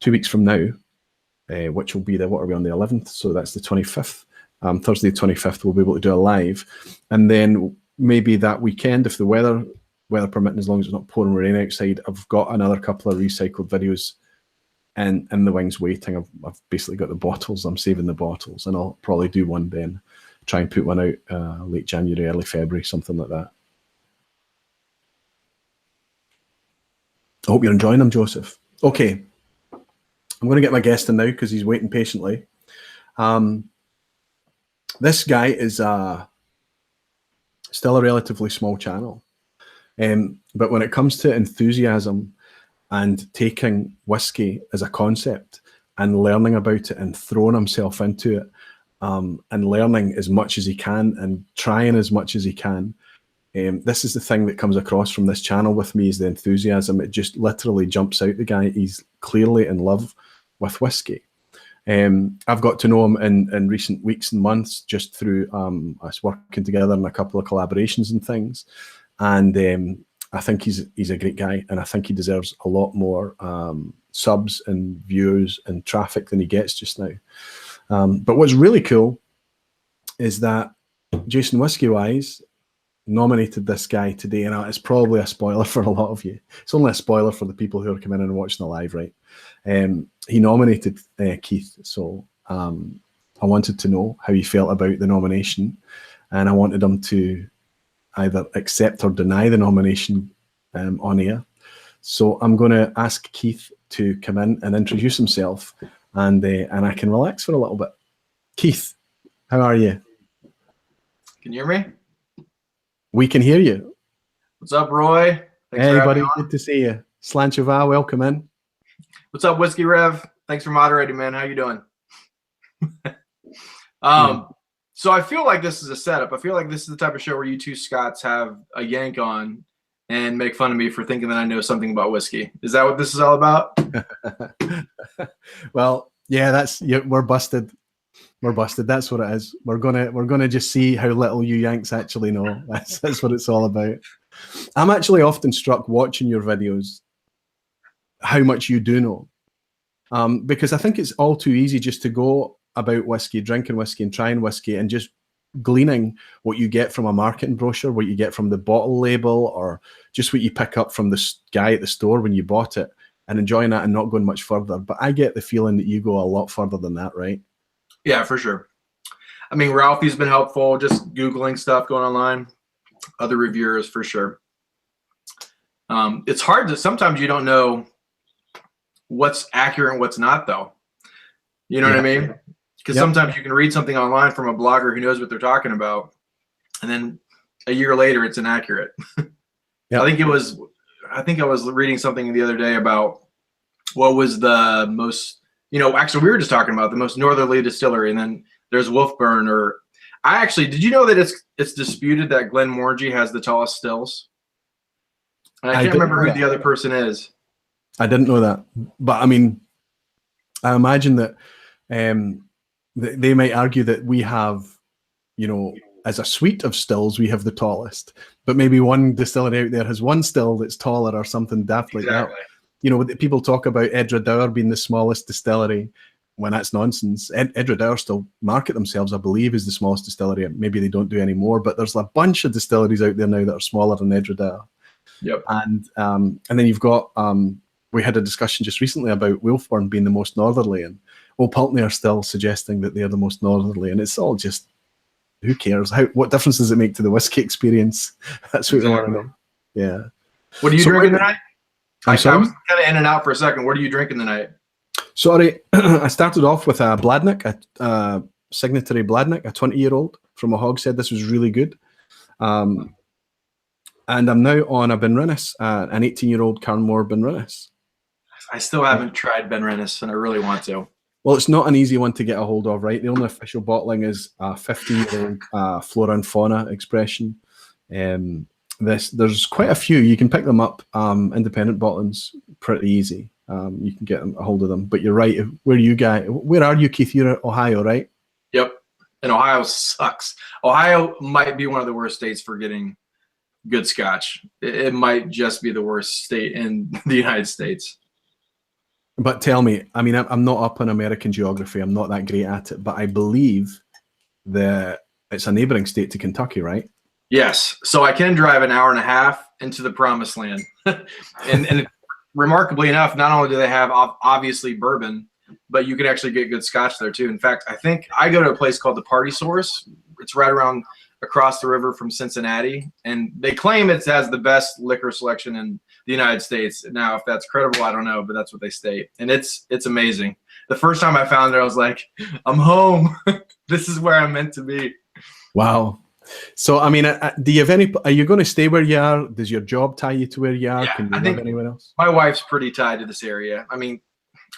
2 weeks from now, which will be what are we on, the 11th? So that's the 25th. Thursday the 25th, we'll be able to do a live. And then maybe that weekend, if the weather permitting, as long as it's not pouring rain outside, I've got another couple of recycled videos and in the wings waiting. I've basically got the bottles. I'm saving the bottles, and I'll probably do one then, try and put one out late January, early February, something like that. I hope you're enjoying them, Joseph. Okay, I'm going to get my guest in now because he's waiting patiently. This guy is still a relatively small channel, but when it comes to enthusiasm and taking whiskey as a concept and learning about it and throwing himself into it, and learning as much as he can and trying as much as he can, this is the thing that comes across from this channel with me, is the enthusiasm. It just literally jumps out the guy. He's clearly in love with whiskey. I've got to know him in recent weeks and months just through us working together in a couple of collaborations and things. And I think he's a great guy, and I think he deserves a lot more subs and viewers and traffic than he gets just now. But what's really cool is that JasonWhisky Wise nominated this guy today, and it's probably a spoiler for a lot of you. It's only a spoiler for the people who are coming in and watching the live, right? He nominated Keith, so I wanted to know how he felt about the nomination, and I wanted him to either accept or deny the nomination on air. So I'm going to ask Keith to come in and introduce himself, and I can relax for a little bit. Keith, how are you? Can you hear me? We can hear you. What's up, Roy? Thanks hey, buddy. Good to see you. Slancheva, welcome in. What's up, Whiskey Rev? Thanks for moderating, man. How you doing? So I feel like this is a setup. I feel like this is the type of show where you two Scots have a yank on and make fun of me for thinking that I know something about whiskey. Is that what this is all about? Well, yeah, we're busted. We're busted. That's what it is. We're gonna just see how little you Yanks actually know. That's what it's all about. I'm actually often struck watching your videos how much you do know, because I think it's all too easy just to go about whiskey, drinking whiskey, and trying whiskey, and just gleaning what you get from a marketing brochure, what you get from the bottle label, or just what you pick up from the guy at the store when you bought it, and enjoying that and not going much further. But I get the feeling that you go a lot further than that, right? Yeah, for sure. I mean, Ralphie's been helpful, just Googling stuff, going online, other reviewers for sure. It's hard to, sometimes you don't know what's accurate and what's not, though. You know what I mean? Because sometimes you can read something online from a blogger who knows what they're talking about, and then a year later it's inaccurate. I think I was reading something the other day about what was the most, actually we were just talking about the most northerly distillery, and then there's Wolfburn, or did you know that it's disputed that Glenmorangie has the tallest stills? And I can't remember who the other person is. I didn't know that, but I mean, I imagine that they might argue that we have, as a suite of stills, we have the tallest, but maybe one distillery out there has one still that's taller or something daft like that. People talk about Edradour being the smallest distillery, when that's nonsense. Edradour still market themselves, I believe, as the smallest distillery. Maybe they don't do anymore, but there's a bunch of distilleries out there now that are smaller than Edradour. Yep. And then you've got, we had a discussion just recently about Wolfburn being the most northerly, and Old Pulteney are still suggesting that they're the most northerly, and it's all just, who cares? What difference does it make to the whiskey experience? That's what we want to know. Yeah. What are you drinking tonight? I was sorry? kind of in and out for a second. What are you drinking tonight? Sorry, I started off with a Bladnik, a Signatory Bladnik, a 20-year-old from a hogshead. This was really good. And I'm now on a Benrinnes, an 18-year-old Carnmore Benrinnes. I still haven't tried Benrinnes, and I really want to. Well, it's not an easy one to get a hold of, right? The only official bottling is a 15-year-old Flora and Fauna expression. There's quite a few. You can pick them up, independent bottling's pretty easy. You can get a hold of them. But you're right. Where are you, Keith? You're at Ohio, right? Yep. And Ohio sucks. Ohio might be one of the worst states for getting good scotch. It might just be the worst state in the United States. But tell me, I mean, I'm not up on American geography. I'm not that great at it. But I believe that it's a neighboring state to Kentucky, right? Yes. So I can drive an hour and a half into the promised land. and remarkably enough, not only do they have obviously bourbon, but you can actually get good scotch there too. In fact, I think I go to a place called the Party Source. It's right around across the river from Cincinnati, and they claim it has the best liquor selection in the United States. Now, if that's credible, I don't know, but that's what they state, and it's amazing. The first time I found it, I was like, I'm home. This is where I'm meant to be. Wow. So, I mean, do you have any? Are you going to stay where you are? Does your job tie you to where you are? Yeah, Can you live anywhere else? My wife's pretty tied to this area. I mean,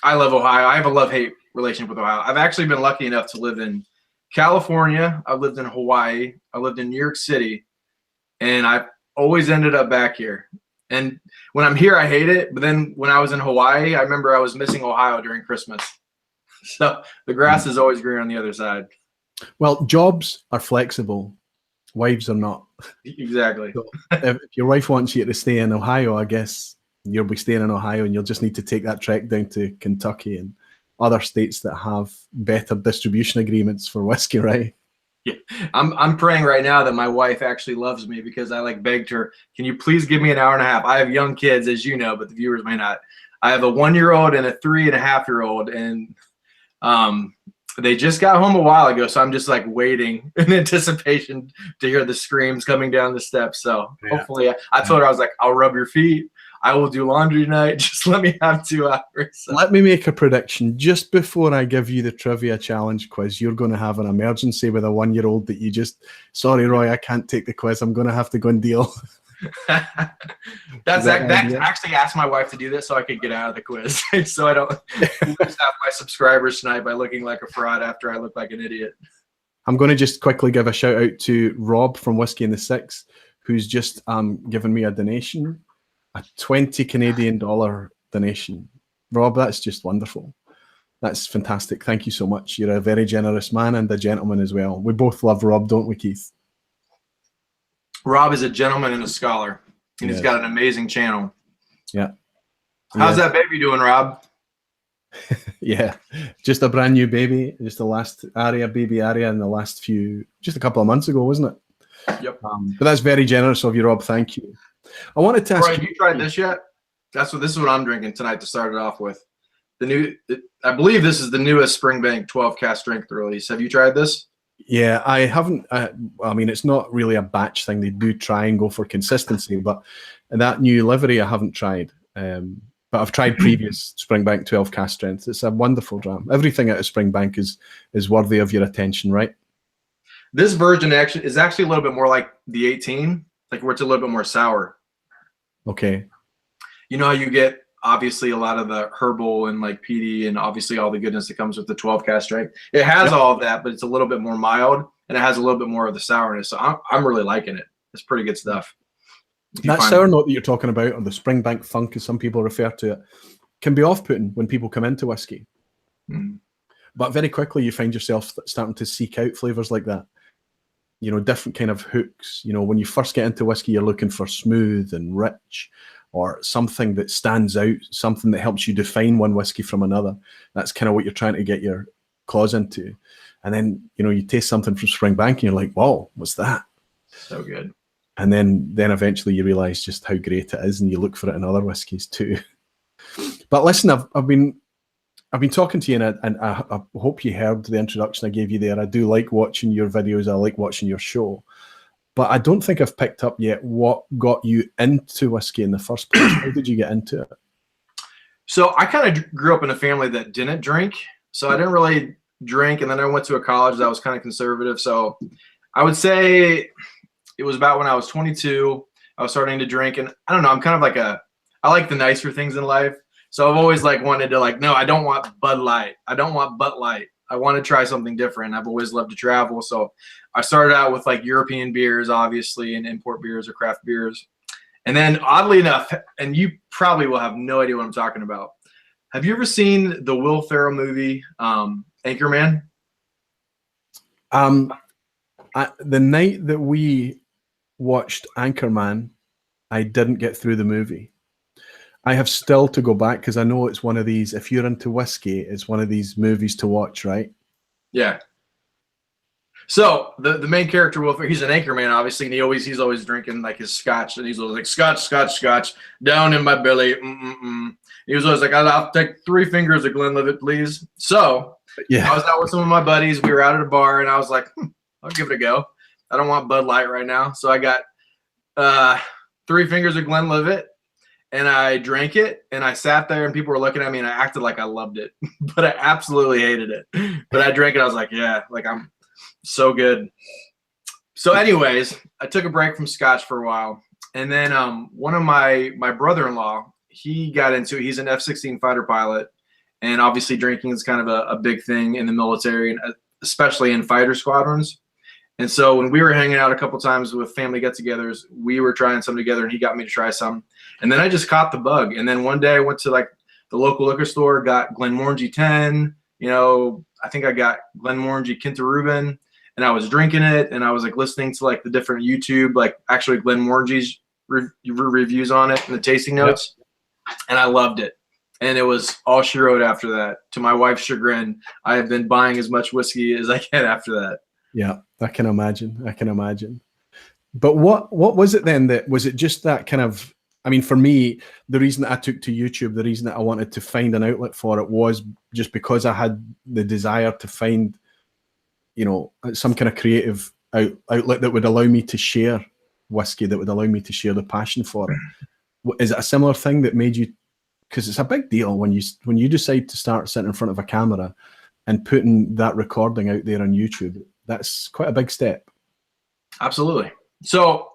I love Ohio. I have a love-hate relationship with Ohio. I've actually been lucky enough to live in California. I've lived in Hawaii. I lived in New York City, and I've always ended up back here. And when I'm here, I hate it. But then when I was in Hawaii, I remember I was missing Ohio during Christmas. So the grass is always greener on the other side. Well, jobs are flexible. Wives are not. Exactly. So if your wife wants you to stay in Ohio, I guess you'll be staying in Ohio, and you'll just need to take that trek down to Kentucky and other states that have better distribution agreements for whiskey, right? Yeah, I'm praying right now that my wife actually loves me, because I begged her, can you please give me an hour and a half? I have young kids, as you know, but the viewers may not. I have a 1-year-old and a 3.5-year-old, and they just got home a while ago, so I'm just waiting in anticipation to hear the screams coming down the steps. So hopefully, I told her, I was like, I'll rub your feet. I will do laundry tonight. Just let me have 2 hours. So. Let me make a prediction. Just before I give you the trivia challenge quiz, you're going to have an emergency with a 1-year-old that you just, sorry, Roy, I can't take the quiz. I'm going to have to go and deal. That's actually asked my wife to do this so I could get out of the quiz. So I don't lose half my subscribers tonight by looking like a fraud after I look like an idiot. I'm going to just quickly give a shout out to Rob from Whisky in the Six, who's just given me a donation. A $20 Canadian donation. Rob, that's just wonderful. That's fantastic. Thank you so much. You're a very generous man and a gentleman as well. We both love Rob, don't we, Keith? Rob is a gentleman and a scholar, and he's got an amazing channel. Yeah. How's that baby doing, Rob? Yeah, just a brand new baby, just the last baby area in the last just a couple of months ago, wasn't it? Yep. But that's very generous of you, Rob. Thank you. I wanted to ask Roy, have you tried this yet? This is what I'm drinking tonight to start it off with. I believe this is the newest Springbank 12 cask strength release. Have you tried this? Yeah, I haven't. I mean, it's not really a batch thing. They do try and go for consistency, but that new livery I haven't tried. But I've tried previous Springbank 12 cask strength. It's a wonderful dram. Everything out of Springbank is worthy of your attention, right? This version is actually a little bit more like the 18, like where it's a little bit more sour. Okay. You know how you get obviously a lot of the herbal and like peaty and obviously all the goodness that comes with the 12 cask strength. It has all of that, but it's a little bit more mild and it has a little bit more of the sourness. So I'm really liking it. It's pretty good stuff. That sour note that you're talking about, or the Springbank funk, as some people refer to it, can be off-putting when people come into whiskey. But very quickly you find yourself starting to seek out flavors like that. You know, different kind of hooks. You know, when you first get into whiskey, you're looking for smooth and rich, or something that stands out, something that helps you define one whiskey from another. That's kind of what you're trying to get your claws into. And then, you know, you taste something from Springbank and you're like, whoa, what's that? So good. And then eventually you realize just how great it is, and you look for it in other whiskies too. But listen, I've been talking to you, and I hope you heard the introduction I gave you there. I do like watching your videos. I like watching your show. But I don't think I've picked up yet what got you into whiskey in the first place. How did you get into it? So I kind of grew up in a family that didn't drink. So I didn't really drink. And then I went to a college that was kind of conservative. So I would say it was about when I was 22, I was starting to drink. And I don't know, I'm kind of like I like the nicer things in life. So I've always like wanted to like, no, I don't want Bud Light. I don't want Bud Light. I want to try something different. I've always loved to travel. So I started out with like European beers, obviously, and import beers or craft beers. And then oddly enough, and you probably will have no idea what I'm talking about. Have you ever seen the Will Ferrell movie, Anchorman? The night that we watched Anchorman, I didn't get through the movie. I have still to go back because I know it's one of these, if you're into whiskey, it's one of these movies to watch, right? Yeah. So the main character, Will Ferrell, he's an anchorman, obviously, and he's always drinking like his scotch, and he's always like scotch down in my belly. He was always like, I'll take 3 fingers of Glenlivet, please. So yeah, I was out with some of my buddies. We were out at a bar, and I was like, I'll give it a go. I don't want Bud Light right now, so I got 3 fingers of Glenlivet. And I drank it, and I sat there, and people were looking at me, and I acted like I loved it, but I absolutely hated it. But I drank it. I was like, yeah, like I'm so good. So anyways, I took a break from scotch for a while. And then one of my brother-in-law, he got into it. He's an F-16 fighter pilot. And obviously drinking is kind of a big thing in the military, and especially in fighter squadrons. And so when we were hanging out a couple times with family get-togethers, we were trying some together, and he got me to try some. And then I just caught the bug. And then one day I went to like the local liquor store, got Glenmorangie 10. You know, I think I got Glenmorangie Kinta Reuben, and I was drinking it, and I was like listening to like the different YouTube, like actually Glenmorangie's reviews on it and the tasting notes. Yep. And I loved it. And it was all she wrote after that. To my wife's chagrin, I have been buying as much whiskey as I can after that. Yeah, I can imagine. I can imagine. But what was it then that was it just that kind of, I mean, for me, the reason that I took to YouTube, the reason that I wanted to find an outlet for it was just because I had the desire to find, you know, some kind of creative outlet that would allow me to share whiskey, that would allow me to share the passion for it. Is it a similar thing that made you, because it's a big deal when you decide to start sitting in front of a camera and putting that recording out there on YouTube. That's quite a big step. Absolutely. So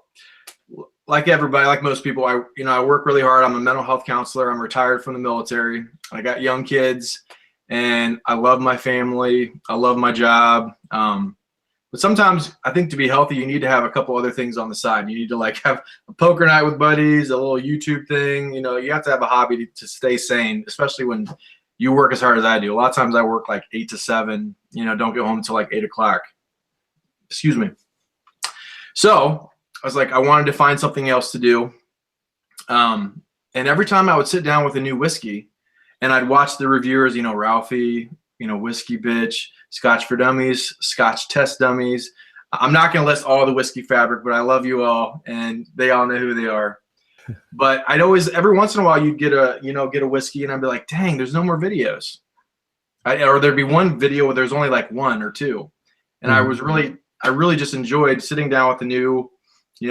like everybody, like most people, I work really hard. I'm a mental health counselor. I'm retired from the military. I got young kids, and I love my family. I love my job. But sometimes I think to be healthy, you need to have a couple other things on the side. You need to like have a poker night with buddies, a little YouTube thing. You know, you have to have a hobby to stay sane, especially when you work as hard as I do. A lot of times I work like 8 to 7, you know, don't get home until like 8 o'clock. Excuse me. So I was like, I wanted to find something else to do. And every time I would sit down with a new whiskey, and I'd watch the reviewers, Ralphie, Whiskey Bitch, Scotch for Dummies, Scotch Test Dummies. I'm not going to list all the Whiskey Fabric, but I love you all, and they all know who they are. But I'd always, every once in a while, you'd get a whiskey, and I'd be like, dang, there's no more videos. Or there'd be one video where there's only like one or two. And I really just enjoyed sitting down with the new,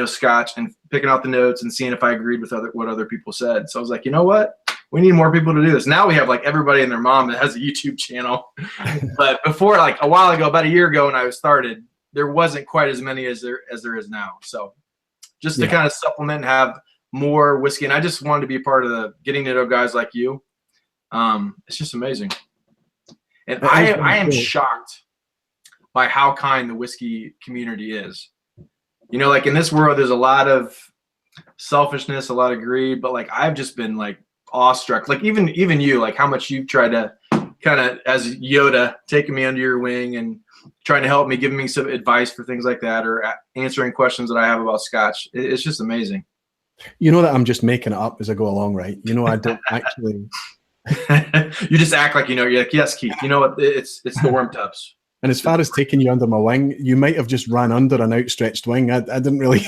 Scotch and picking out the notes and seeing if I agreed with what other people said. So I was like, you know what? We need more people to do this. Now we have like everybody and their mom that has a YouTube channel. But before, like a while ago, about a year ago when I started, there wasn't quite as many as there is now. So just to kind of supplement and have more whiskey. And I just wanted to be a part of the getting to know guys like you. It's just amazing. And I am shocked by how kind the whiskey community is. Like in this world, there's a lot of selfishness, a lot of greed, but like I've just been like awestruck. Like even you, like how much you've tried to kind of, as Yoda, taking me under your wing and trying to help me, giving me some advice for things like that, or answering questions that I have about Scotch. It's just amazing. That I'm just making it up as I go along, right? I don't actually. You just act like you're like, yes, Keith. You know what? It's the worm tubs. And as far as taking you under my wing, you might have just ran under an outstretched wing. I didn't really.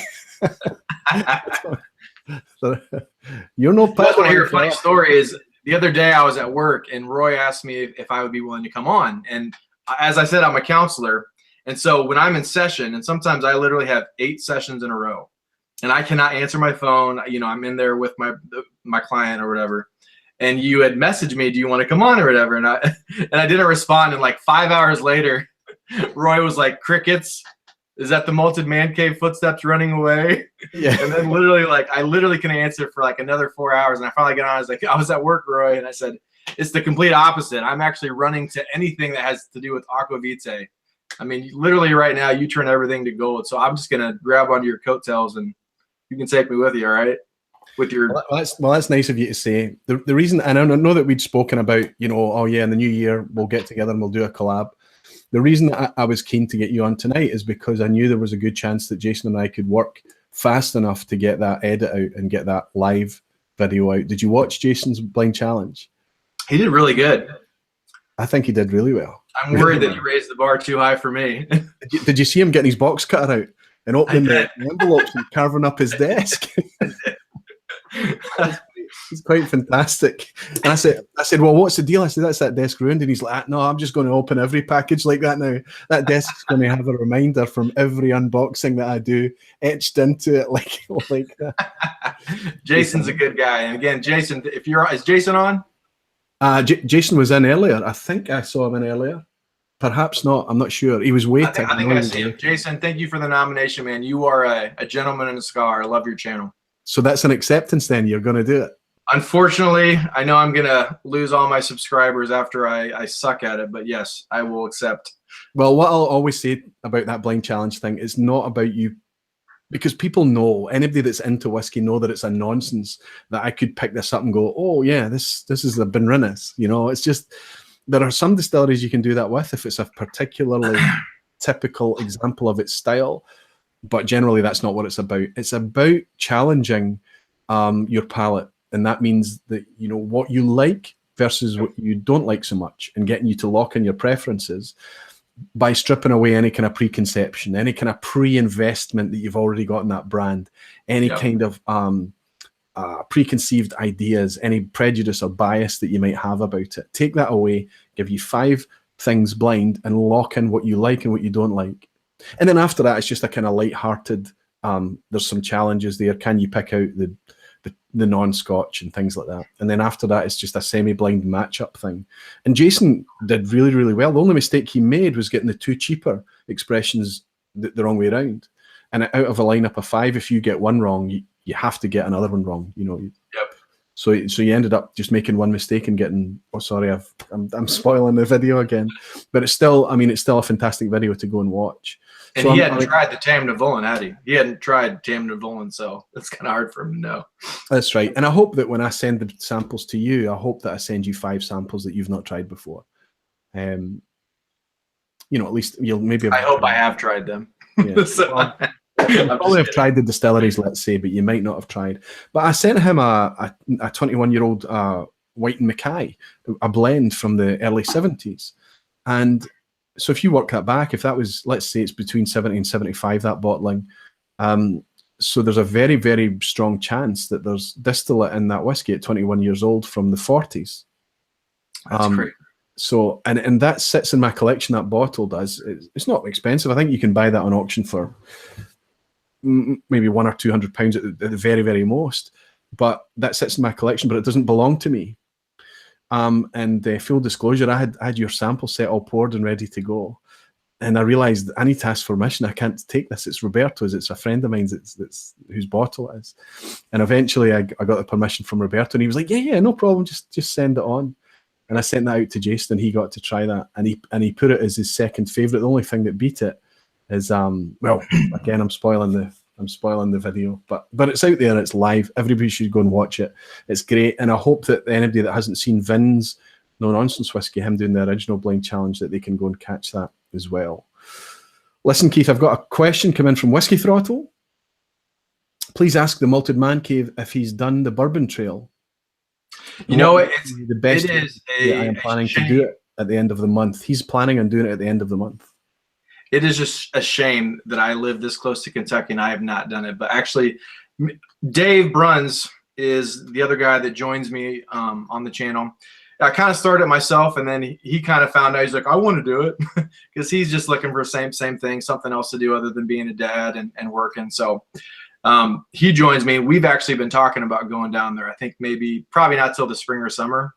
You're no. I just want to hear a funny story. Is the other day I was at work and Roy asked me if I would be willing to come on, and as I said, I'm a counselor, and so when I'm in session, and sometimes I literally have 8 sessions in a row, and I cannot answer my phone. I'm in there with my client or whatever. And you had messaged me, do you want to come on or whatever? And I didn't respond. And like 5 hours later, Roy was like, crickets. Is that the Malted Man Cave footsteps running away? Yeah. And then I literally couldn't answer for like another 4 hours. And I finally got on. I was like, I was at work, Roy. And I said, it's the complete opposite. I'm actually running to anything that has to do with Aqvavitae. I mean, literally right now, you turn everything to gold. So I'm just going to grab onto your coattails and you can take me with you, all right? With your that's nice of you to say. The reason, and I know that we'd spoken about, in the new year we'll get together and we'll do a collab. The reason that I was keen to get you on tonight is because I knew there was a good chance that Jason and I could work fast enough to get that edit out and get that live video out. Did you watch Jason's blind challenge? He did really good. I think he did really well. I'm worried that you raised the bar too high for me. Did you see him getting his box cutter out and opening the envelopes and carving up his desk? It's quite fantastic. And I said, well, what's the deal? I said, that's that desk ruined. And he's like, no, I'm just going to open every package like that now. That desk's going to have a reminder from every unboxing that I do etched into it like that. Jason's a good guy. And again, Jason, is Jason on? Jason was in earlier. I think I saw him in earlier. Perhaps not. I'm not sure. He was waiting. I think I see him. Jason, thank you for the nomination, man. You are a gentleman and a scholar. I love your channel. So that's an acceptance then. You're going to do it. Unfortunately, I know I'm going to lose all my subscribers after I suck at it, but yes, I will accept. Well, what I'll always say about that blind challenge thing is not about you, because people know, anybody that's into whiskey know that it's a nonsense that I could pick this up and go, oh yeah, this is a Benrinnes. It's just, there are some distilleries you can do that with if it's a particularly typical example of its style. But generally, that's not what it's about. It's about challenging your palate. And that means that, what you like versus what you don't like so much, and getting you to lock in your preferences by stripping away any kind of preconception, any kind of pre-investment that you've already got in that brand, any kind of preconceived ideas, any prejudice or bias that you might have about it. Take that away, give you 5 things blind, and lock in what you like and what you don't like. And then after that, it's just a kind of light-hearted, there's some challenges there. Can you pick out the non-Scotch and things like that? And then after that, it's just a semi-blind matchup thing. And Jason did really, really well. The only mistake he made was getting the 2 cheaper expressions the wrong way around. And out of a lineup of 5, if you get one wrong, you have to get another one wrong. Yep. So you ended up just making one mistake and getting. Oh, sorry, I'm spoiling the video again. But it's still a fantastic video to go and watch. And so he hadn't tried the Tam Navolan, had he? He hadn't tried Tam Navolan, so it's kind of hard for him to know. That's right. And I hope that when I send the samples to you, I hope that I send you 5 samples that you've not tried before. At least you'll maybe. I hope I have tried them. Yeah. So, you probably have tried the distilleries, let's say, but you might not have tried. But I sent him a 21-year-old White and Mackay, a blend from the early 70s. And so if you work that back, if that was, let's say it's between 70 and 75, that bottling, so there's a very, very strong chance that there's distillate in that whiskey at 21 years old from the 40s. That's great. So, and that sits in my collection, that bottle does. It's not expensive. I think you can buy that on auction for maybe £100 or £200 at the very, very most. But that sits in my collection, but it doesn't belong to me. And full disclosure, I had your sample set all poured and ready to go. And I realized I need to ask permission. I can't take this. It's Roberto's. It's a friend of mine's. It's whose bottle it is. And eventually I got the permission from Roberto, and he was like, yeah, no problem. Just send it on. And I sent that out to Jason, and he got to try that. And he put it as his second favorite. The only thing that beat it is, well, again, I'm spoiling the video, but it's out there. It's live. Everybody should go and watch it. It's great. And I hope that anybody that hasn't seen Vin's No Nonsense Whiskey, him doing the original blind challenge, that they can go and catch that as well. Listen, Keith, I've got a question come in from Whiskey Throttle. Please ask the Malted Man Cave if he's done the Bourbon Trail. You know, I am planning to do it at the end of the month. He's planning on doing it at the end of the month. It is just a shame that I live this close to Kentucky and I have not done it. But actually, Dave Bruns is the other guy that joins me on the channel. I kind of started it myself, and then he kind of found out. He's like, I want to do it, because he's just looking for same thing, something else to do other than being a dad and working. So he joins me. We've actually been talking about going down there. I think probably not till the spring or summer.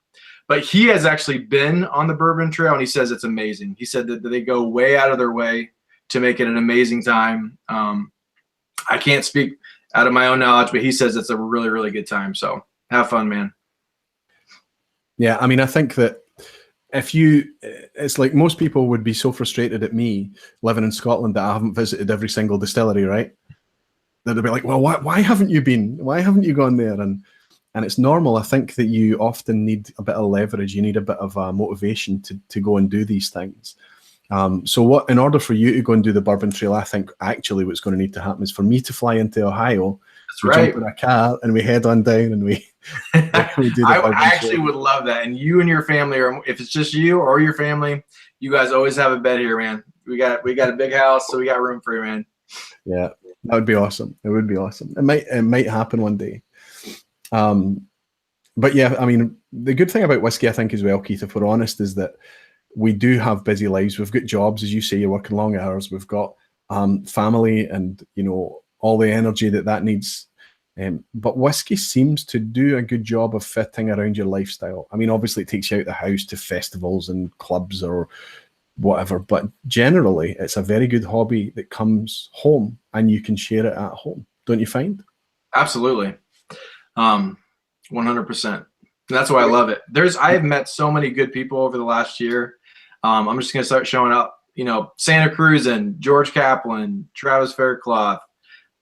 But he has actually been on the Bourbon Trail, and he says it's amazing. He said that they go way out of their way to make it an amazing time. I can't speak out of my own knowledge, but he says it's a really, really good time. So have fun, man. Yeah, I mean, I think that it's like most people would be so frustrated at me living in Scotland that I haven't visited every single distillery, right? That they'll be like, well, why haven't you been? Why haven't you gone there? And it's normal. I think that you often need a bit of leverage. You need a bit of motivation to go and do these things. So in order for you to go and do the Bourbon Trail, I think actually what's going to need to happen is for me to fly into Ohio. That's we right. Jump in a car and we head on down and we do the I actually would love that. And you and your family, or if it's just you or your family, you guys always have a bed here, man. We got a big house, so we got room for you, man. Yeah, that would be awesome. It would be awesome. It might happen one day. But yeah, I mean, the good thing about whiskey, I think, as well, Keith, if we're honest, is that we do have busy lives. We've got jobs, as you say, you're working long hours. We've got family and, all the energy that needs. But whiskey seems to do a good job of fitting around your lifestyle. I mean, obviously it takes you out the house to festivals and clubs or whatever, but generally it's a very good hobby that comes home and you can share it at home. Don't you find? Absolutely. 100%. That's why I love it. I have met so many good people over the last year. I'm just going to start showing up, Santa Cruz and George Kaplan, Travis Faircloth,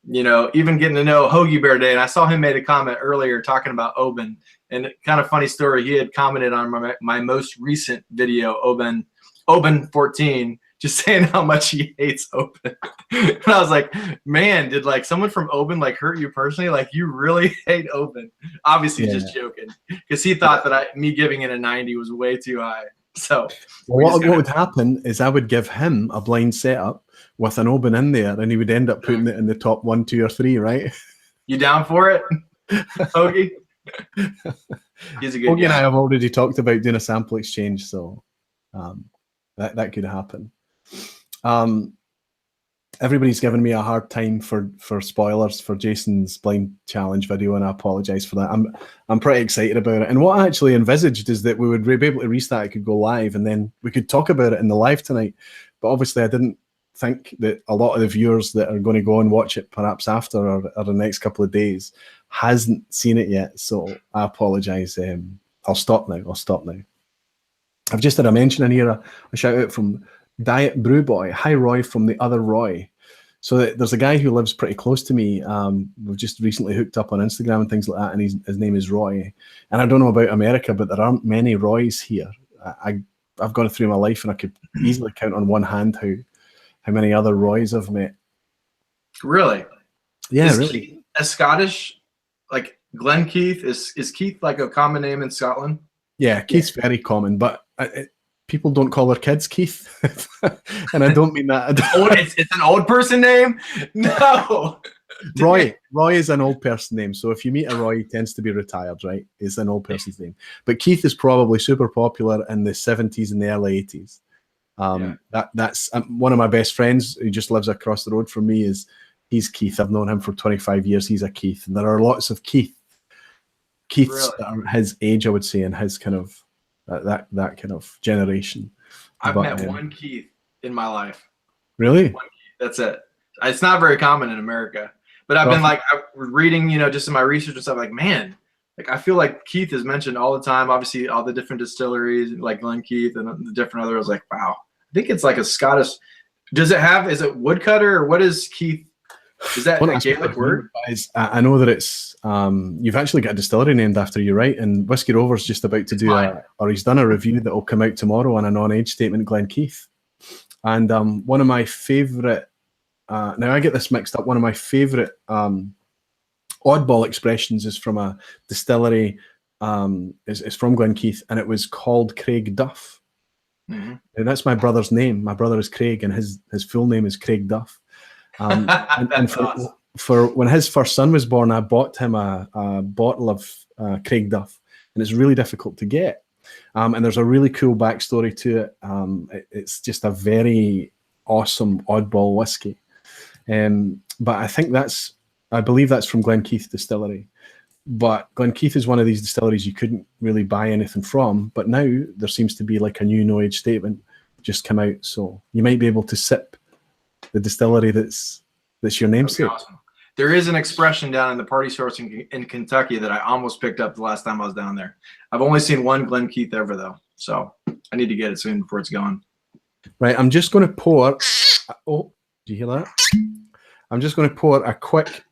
even getting to know Hoagie Bear Day. And I saw him made a comment earlier talking about Oban, and kind of funny story. He had commented on my most recent video, Oban 14, just saying how much he hates Oban. And I was like, man, did someone from Oban hurt you personally? You really hate Oban? Obviously, just joking, because he thought that me giving it a 90 was way too high. So what would happen is I would give him a blind setup with an Oban in there, and he would end up putting it in the top 1, 2, or 3, right? You down for it, Hoagie? He's a good Hoagie guy. and I have already talked about doing a sample exchange, so that could happen. Everybody's given me a hard time for spoilers for Jason's blind challenge video, and I apologize for that. I'm pretty excited about it. And what I actually envisaged is that we would be able to restart, it could go live, and then we could talk about it in the live tonight. But obviously I didn't think that a lot of the viewers that are going to go and watch it perhaps after or the next couple of days hasn't seen it yet. So I apologize. I'll stop now. I've just had a mention in here, a shout out from Diet Brew Boy. Hi, Roy, from the other Roy. So there's a guy who lives pretty close to me. We've just recently hooked up on Instagram and things like that, and his name is Roy. And I don't know about America, but there aren't many Roys here. I've gone through my life, and I could easily count on one hand how many other Roys I've met. Really? Yeah, is really. He a Scottish, Glen Keith is Keith like a common name in Scotland? Yeah, Keith's very common, but people don't call their kids Keith, and I don't mean that. It's an old person name? No. Roy is an old person name. So if you meet a Roy, he tends to be retired, right? It's an old person's name. But Keith is probably super popular in the 70s and the early 80s. That's one of my best friends who just lives across the road from me. He's Keith. I've known him for 25 years. He's a Keith, and there are lots of Keiths really? That are his age, I would say, and his kind of that kind of generation. I've met one Keith in my life. Really? One Keith, that's it. It's not very common in America. But I've been like reading, just in my research and stuff, like, man, like I feel like Keith is mentioned all the time. Obviously, all the different distilleries, like Glen Keith and the different others. I was like, wow, I think it's like a Scottish. Is it woodcutter or what is Keith? Is that a Gaelic word? I know that it's you've actually got a distillery named after you, right? And Whiskey Rover's just about to do he's done a review that will come out tomorrow on a non-age statement, Glen Keith. And one of my favorite. Now I get this mixed up. One of my favorite oddball expressions is from a distillery. Is from Glen Keith, and it was called Craig Duff. Mm-hmm. And that's my brother's name. My brother is Craig, and his full name is Craig Duff. And for when his first son was born, I bought him a bottle of Craig Duff, and it's really difficult to get. And there's a really cool backstory to it. It's just a very awesome oddball whiskey. But I believe that's from Glen Keith Distillery. But Glen Keith is one of these distilleries you couldn't really buy anything from. But now there seems to be like a new no age statement just come out. So you might be able to sip the distillery that's your namesake. Awesome. There is an expression down in the party source in Kentucky that I almost picked up the last time I was down there. I've only seen one Glen Keith ever though. So I need to get it soon before it's gone. Right. I'm just going to pour. Oh, do you hear that? I'm just going to pour a quick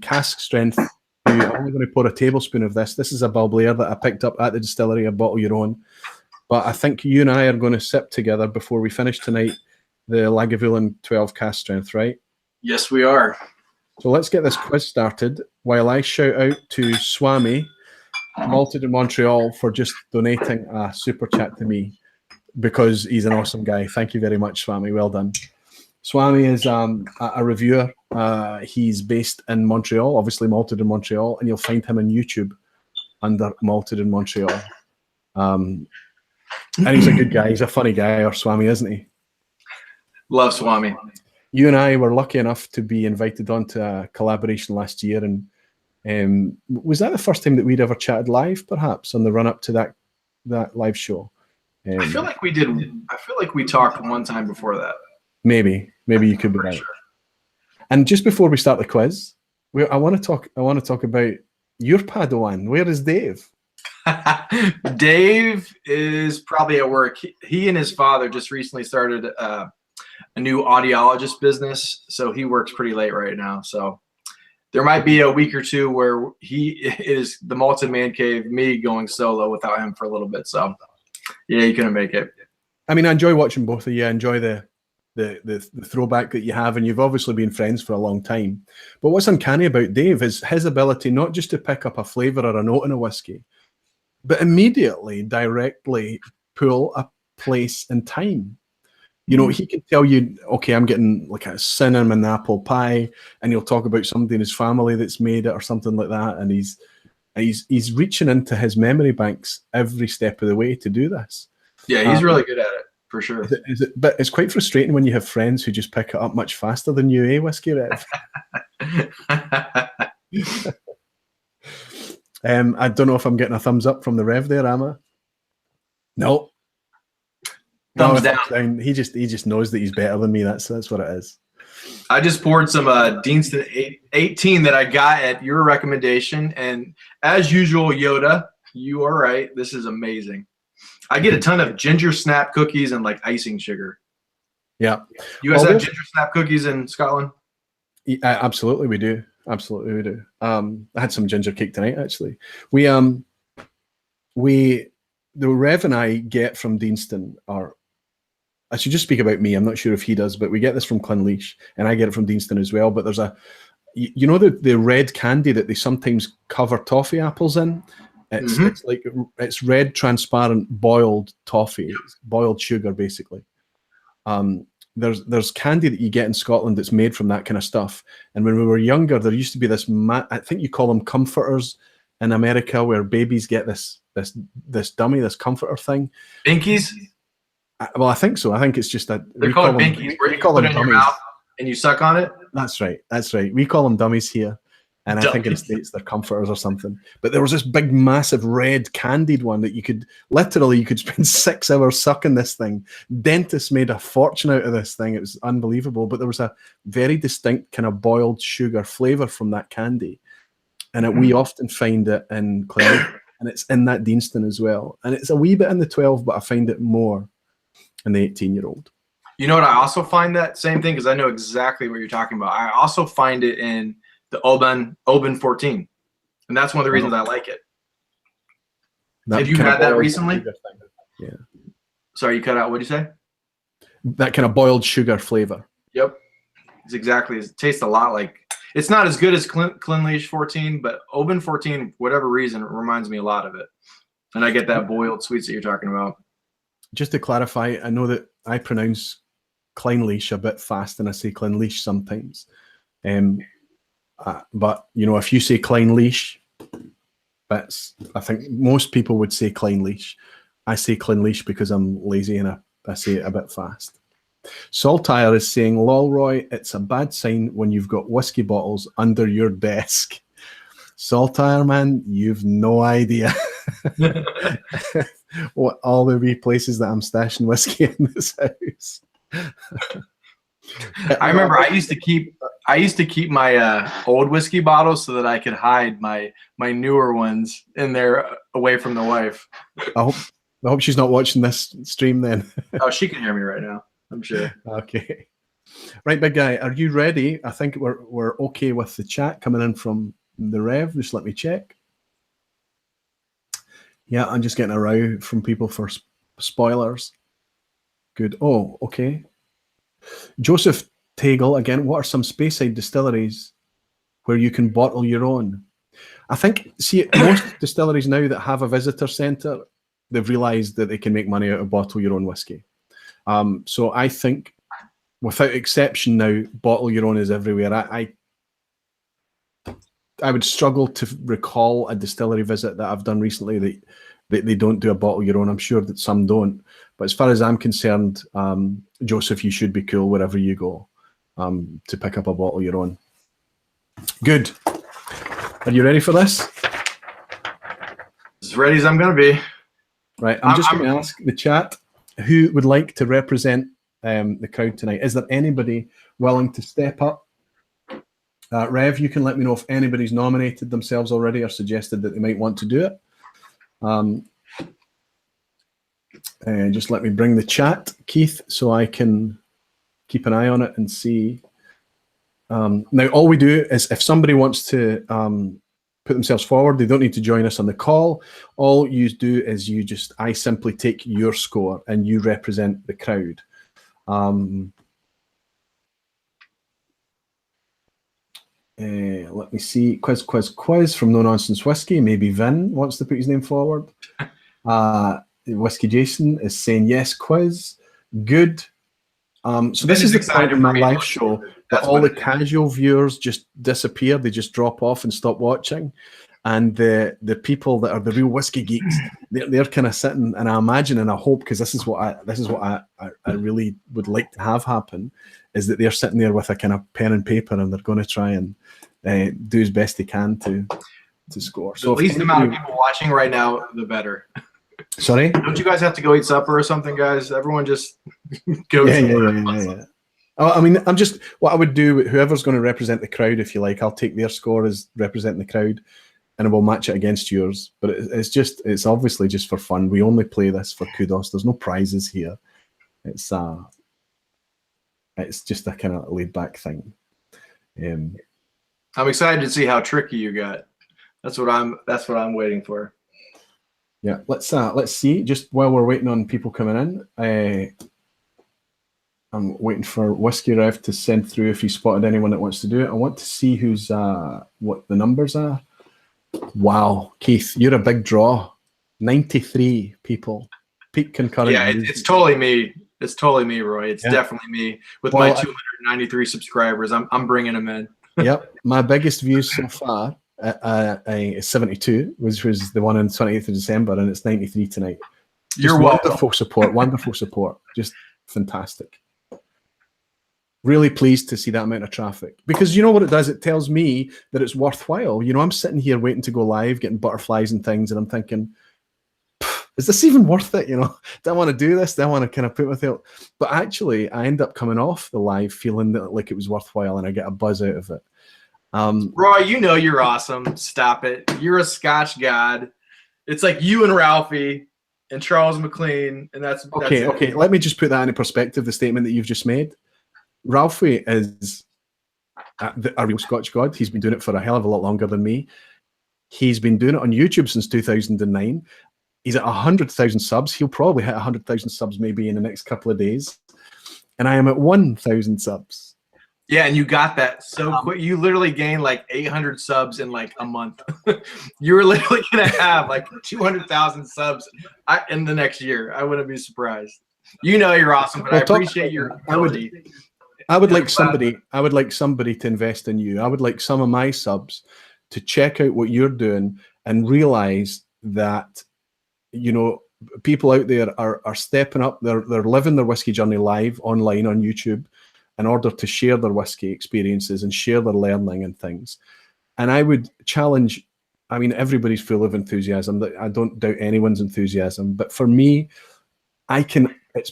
cask strength. I'm only going to pour a tablespoon of this. This is a Balblair that I picked up at the distillery, a bottle your own. But I think you and I are going to sip together before we finish tonight the Lagavulin 12 cask strength, right? Yes, we are. So let's get this quiz started while I shout out to Swami, Malted in Montreal, for just donating a super chat to me because he's an awesome guy. Thank you very much, Swami. Well done. Swami is a reviewer. He's based in Montreal, obviously Malted in Montreal, and you'll find him on YouTube under Malted in Montreal. And he's a good guy. He's a funny guy, or Swami, isn't he? Love Swami. You and I were lucky enough to be invited onto a collaboration last year, and was that the first time that we'd ever chatted live, perhaps, on the run up to that live show? I feel like we did. I feel like we talked one time before that. Maybe you could be right. Sure. And just before we start the quiz, I want to talk about your Padawan. Where is Dave? Dave is probably at work. He and his father just recently started a new audiologist business, so he works pretty late right now. So there might be a week or two where he is the Malted Man Cave, me going solo without him for a little bit. So yeah, you couldn't make it. I mean, I enjoy watching both of you. I enjoy the throwback that you have, and you've obviously been friends for a long time. But what's uncanny about Dave is his ability not just to pick up a flavour or a note in a whiskey, but immediately, directly pull a place and time. You know, he can tell you, okay, I'm getting like a cinnamon apple pie, and he'll talk about somebody in his family that's made it or something like that, and he's reaching into his memory banks every step of the way to do this. Yeah, he's really good at it. For sure. But it's quite frustrating when you have friends who just pick it up much faster than you, eh, Whiskey Rev? I don't know if I'm getting a thumbs up from the Rev there, am I? No. Thumbs down. He just knows that he's better than me. That's what it is. I just poured some Deanston 18 that I got at your recommendation. And as usual, Yoda, you are right. This is amazing. I get a ton of ginger snap cookies and like icing sugar. Yeah. You guys have ginger snap cookies in Scotland? Yeah, absolutely, we do. Absolutely, we do. I had some ginger cake tonight, actually. The Rev and I get from Deanston are, I should just speak about me. I'm not sure if he does, but we get this from Clynleash, and I get it from Deanston as well. But there's you know the red candy that they sometimes cover toffee apples in. It's like it's red, transparent, boiled toffee, boiled sugar, basically. There's candy that you get in Scotland that's made from that kind of stuff. And when we were younger, there used to be this. I think you call them comforters in America, where babies get this dummy, this comforter thing. Binkies. Well, I think so. I think it's just that they're called binkies. Where you call them dummies. Your mouth and you suck on it. That's right. That's right. We call them dummies here. And I think in the States they're comforters or something. But there was this big, massive red candied one that you could spend 6 hours sucking this thing. Dentists made a fortune out of this thing. It was unbelievable. But there was a very distinct kind of boiled sugar flavor from that candy. And we often find it in Clonmel, and it's in that Deanston as well. And it's a wee bit in the 12, but I find it more in the 18-year-old. You know what? I also find that same thing, because I know exactly what you're talking about. I also find it in the Oban 14, and that's one of the reasons I like it. Have you had that recently? Yeah. Sorry, you cut out. What did you say? That kind of boiled sugar flavor. Yep. It's exactly. It tastes a lot like. It's not as good as Clinleash 14, but Oban 14, for whatever reason, it reminds me a lot of it. And I get that boiled sweets that you're talking about. Just to clarify, I know that I pronounce Clinleash a bit fast, and I say Clinleash sometimes. But you know, if you say Clinleash, I think most people would say Clinleash. I say Clinleash because I'm lazy and I say it a bit fast. Saltire is saying, "Lol, Roy, it's a bad sign when you've got whiskey bottles under your desk." Saltire, man, you've no idea what all the wee places that I'm stashing whiskey in this house. I remember I used to keep my old whiskey bottles so that I could hide my newer ones in there away from the wife. I hope she's not watching this stream then. Oh, she can hear me right now, I'm sure. Okay. Right, big guy, are you ready? I think we're okay with the chat coming in from the Rev. Just let me check. Yeah, I'm just getting a row from people for spoilers. Good. Oh, okay. Joseph Tagle, again, what are some Speyside distilleries where you can bottle your own? I think, see, most distilleries now that have a visitor centre, they've realised that they can make money out of bottle your own whiskey. So I think, without exception now, bottle your own is everywhere. I would struggle to recall a distillery visit that I've done recently that they don't do a bottle your own. I'm sure that some don't. But as far as I'm concerned, Joseph, you should be cool wherever you go to pick up a bottle your own. Good. Are you ready for this? As ready as I'm going to be. Right. I'm just going to ask the chat who would like to represent the crowd tonight. Is there anybody willing to step up? Rev, you can let me know if anybody's nominated themselves already or suggested that they might want to do it. Just let me bring the chat, Keith, so I can keep an eye on it and see. Now, all we do is if somebody wants to put themselves forward, they don't need to join us on the call. All you do is I simply take your score and you represent the crowd. Let me see. Quiz from No Nonsense Whiskey. Maybe Vin wants to put his name forward. Whiskey Jason is saying yes, quiz. Good. So this is the point in my live show that all the casual viewers just disappear. They just drop off and stop watching. And the people that are the real whiskey geeks, they're kind of sitting, and I imagine and I hope, because this is what I really would like to have happen, is that they're sitting there with a kind of pen and paper and they're going to try and do as best they can to score. So the least amount of people watching right now, the better. Sorry? Don't you guys have to go eat supper or something, guys? Everyone just go. Yeah. I mean, what I would do, whoever's going to represent the crowd, if you like, I'll take their score as representing the crowd, and we'll match it against yours. But it's obviously just for fun. We only play this for kudos. There's no prizes here. It's just a kind of laid back thing. I'm excited to see how tricky you got. That's what I'm waiting for. Yeah, let's see. Just while we're waiting on people coming in, I'm waiting for Whiskey Rev to send through if he spotted anyone that wants to do it. I want to see who's what the numbers are. Wow, Keith, you're a big draw. 93 people. Peak concurrent. Yeah, it's totally me. It's totally me, Roy. It's definitely me with my 293 subscribers. I'm bringing them in. Yep, my biggest views so far is 72, which was the one on 28th of December, and it's 93 tonight. You're wonderful support. Wonderful support. Just fantastic. Really pleased to see that amount of traffic, because you know what it does? It tells me that it's worthwhile. You know, I'm sitting here waiting to go live, getting butterflies and things, and I'm thinking, is this even worth it? You know, do I want to do this? Do I want to kind of put myself? But actually, I end up coming off the live feeling that, like, it was worthwhile, and I get a buzz out of it. Roy, you know you're awesome. Stop it. You're a Scotch god. It's like you and Ralphie and Charles McLean, and that's okay. Okay, let me just put that into perspective. The statement that you've just made. Ralphie is a real Scotch god. He's been doing it for a hell of a lot longer than me. He's been doing it on YouTube since 2009. He's at 100,000 subs. He'll probably hit 100,000 subs maybe in the next couple of days. And I am at 1,000 subs. Yeah, and you got that so quick. You literally gained like 800 subs in like a month. You were literally going to have like 200,000 subs in the next year. I wouldn't be surprised. You know you're awesome, but I appreciate your ability. I would like somebody to invest in you. I would like some of my subs to check out what you're doing and realize that, you know, people out there are stepping up. They're living their whiskey journey live online on YouTube in order to share their whiskey experiences and share their learning and things. And I would challenge, I mean, everybody's full of enthusiasm. I don't doubt anyone's enthusiasm, but for me, it's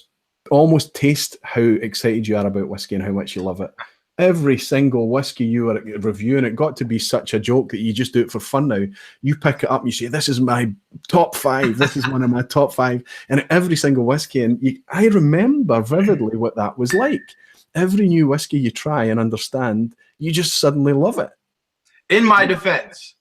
almost taste how excited you are about whiskey and how much you love it. Every single whiskey you are reviewing, it got to be such a joke that you just do it for fun now. You pick it up and you say, this is my top 5. This is one of my top 5. And every single whiskey, and I remember vividly what that was like. Every new whiskey you try and understand, you just suddenly love it. In my defense,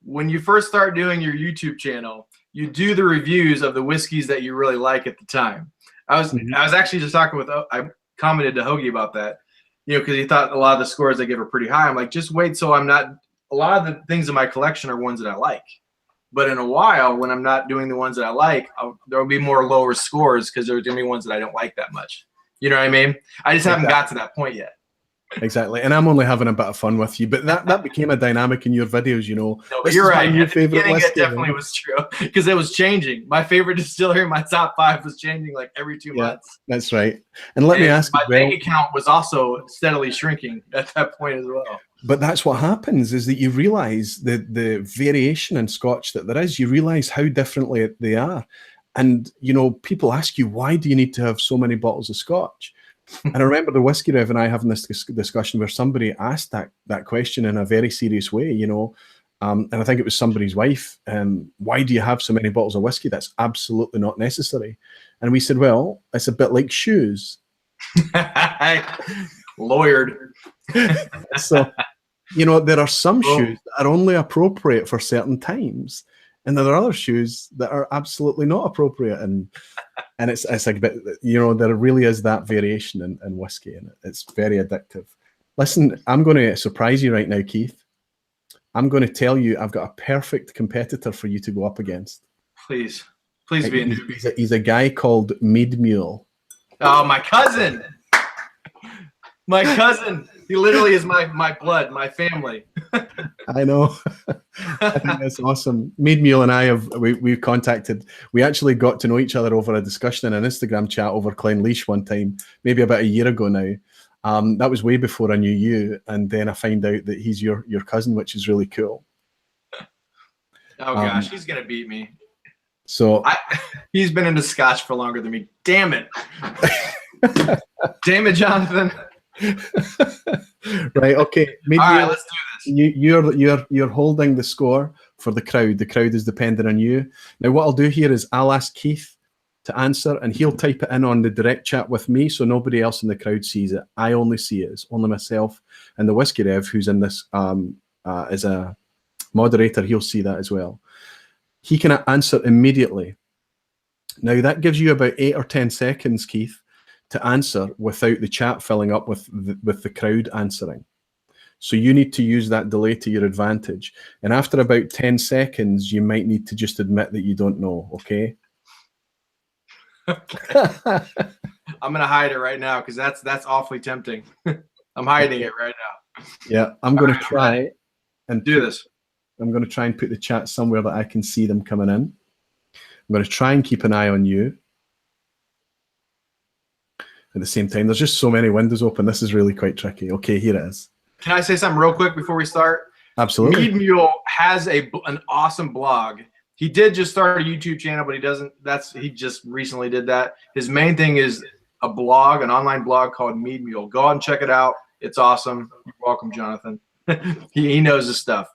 when you first start doing your YouTube channel, you do the reviews of the whiskeys that you really like at the time. I was actually just talking with, I commented to Hoagie about that, you know, because he thought a lot of the scores I give are pretty high. I'm like, just wait till I'm not, a lot of the things in my collection are ones that I like. But in a while, when I'm not doing the ones that I like, there will be more lower scores because there's going to be ones that I don't like that much. You know what I mean? I just haven't got to that point yet. Exactly, and I'm only having a bit of fun with you, but that became a dynamic in your videos, you know. No, but you're right. At the beginning, it definitely was true because it was changing. My favorite distillery, my top 5 was changing like every 2 months. That's right. And let me ask you, my bank account was also steadily shrinking at that point as well. But that's what happens, is that you realize the variation in Scotch that there is. You realize how differently they are, and you know, people ask you, why do you need to have so many bottles of Scotch? And I remember the Whiskey Rev and I having this discussion where somebody asked that question in a very serious way, you know, and I think it was somebody's wife. Why do you have so many bottles of whiskey? That's absolutely not necessary. And we said, well, it's a bit like shoes. Lawyered. So, you know, there are some shoes that are only appropriate for certain times, and there are other shoes that are absolutely not appropriate. And it's like a bit, you know, there really is that variation in whiskey, and it's very addictive. Listen, I'm going to surprise you right now, Keith. I'm going to tell you I've got a perfect competitor for you to go up against. Please be a newbie. He's a guy called MeadeMule. Oh, my cousin. My cousin. He literally is my blood, my family. I know. I think that's awesome. MeadeMule and I we've contacted. We actually got to know each other over a discussion in an Instagram chat over Clynleash one time, maybe about a year ago now. That was way before I knew you, and then I find out that he's your cousin, which is really cool. Oh gosh, he's gonna beat me. So he's been into Scotch for longer than me. Damn it. Damn it, Jonathan. Right, okay. Maybe all right, let's do this. You're holding the score for the crowd. The crowd is dependent on you. Now, what I'll do here is I'll ask Keith to answer, and he'll type it in on the direct chat with me, so nobody else in the crowd sees it. I only see it. It's only myself and the Whiskey Rev, who's in this as a moderator. He'll see that as well. He can answer immediately. Now, that gives you about 8 or 10 seconds, Keith, to answer without the chat filling up with the crowd answering. So you need to use that delay to your advantage. And after about 10 seconds, you might need to just admit that you don't know, okay? Okay. I'm going to hide it right now because that's awfully tempting. I'm hiding it right now. Yeah, I'm going to try and do this. I'm going to try and put the chat somewhere that I can see them coming in. I'm going to try and keep an eye on you. At the same time, there's just so many windows open. This is really quite tricky. Okay, here it is. Can I say something real quick before we start? Absolutely. MeadeMule has an awesome blog. He did just start a YouTube channel, but he just recently did that. His main thing is a blog, an online blog called MeadeMule. Go out and check it out. It's awesome. You're welcome, Jonathan. he knows his stuff.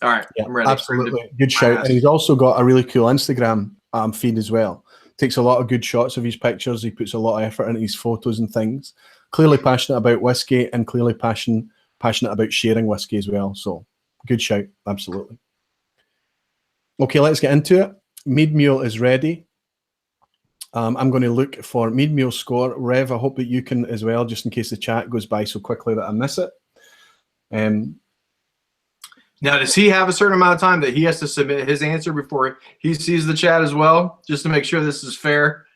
All right, yeah, I'm ready. Absolutely. Good shout. And he's also got a really cool Instagram feed as well. Takes a lot of good shots of his pictures. He puts a lot of effort into his photos and things. Clearly passionate about whiskey and clearly passionate about sharing whiskey as well. So good shout. Absolutely. Okay, let's get into it. MeadeMule is ready. I'm going to look for MeadeMule score. Rev, I hope that you can as well, just in case the chat goes by so quickly that I miss it. Now, does he have a certain amount of time that he has to submit his answer before he sees the chat as well, just to make sure this is fair?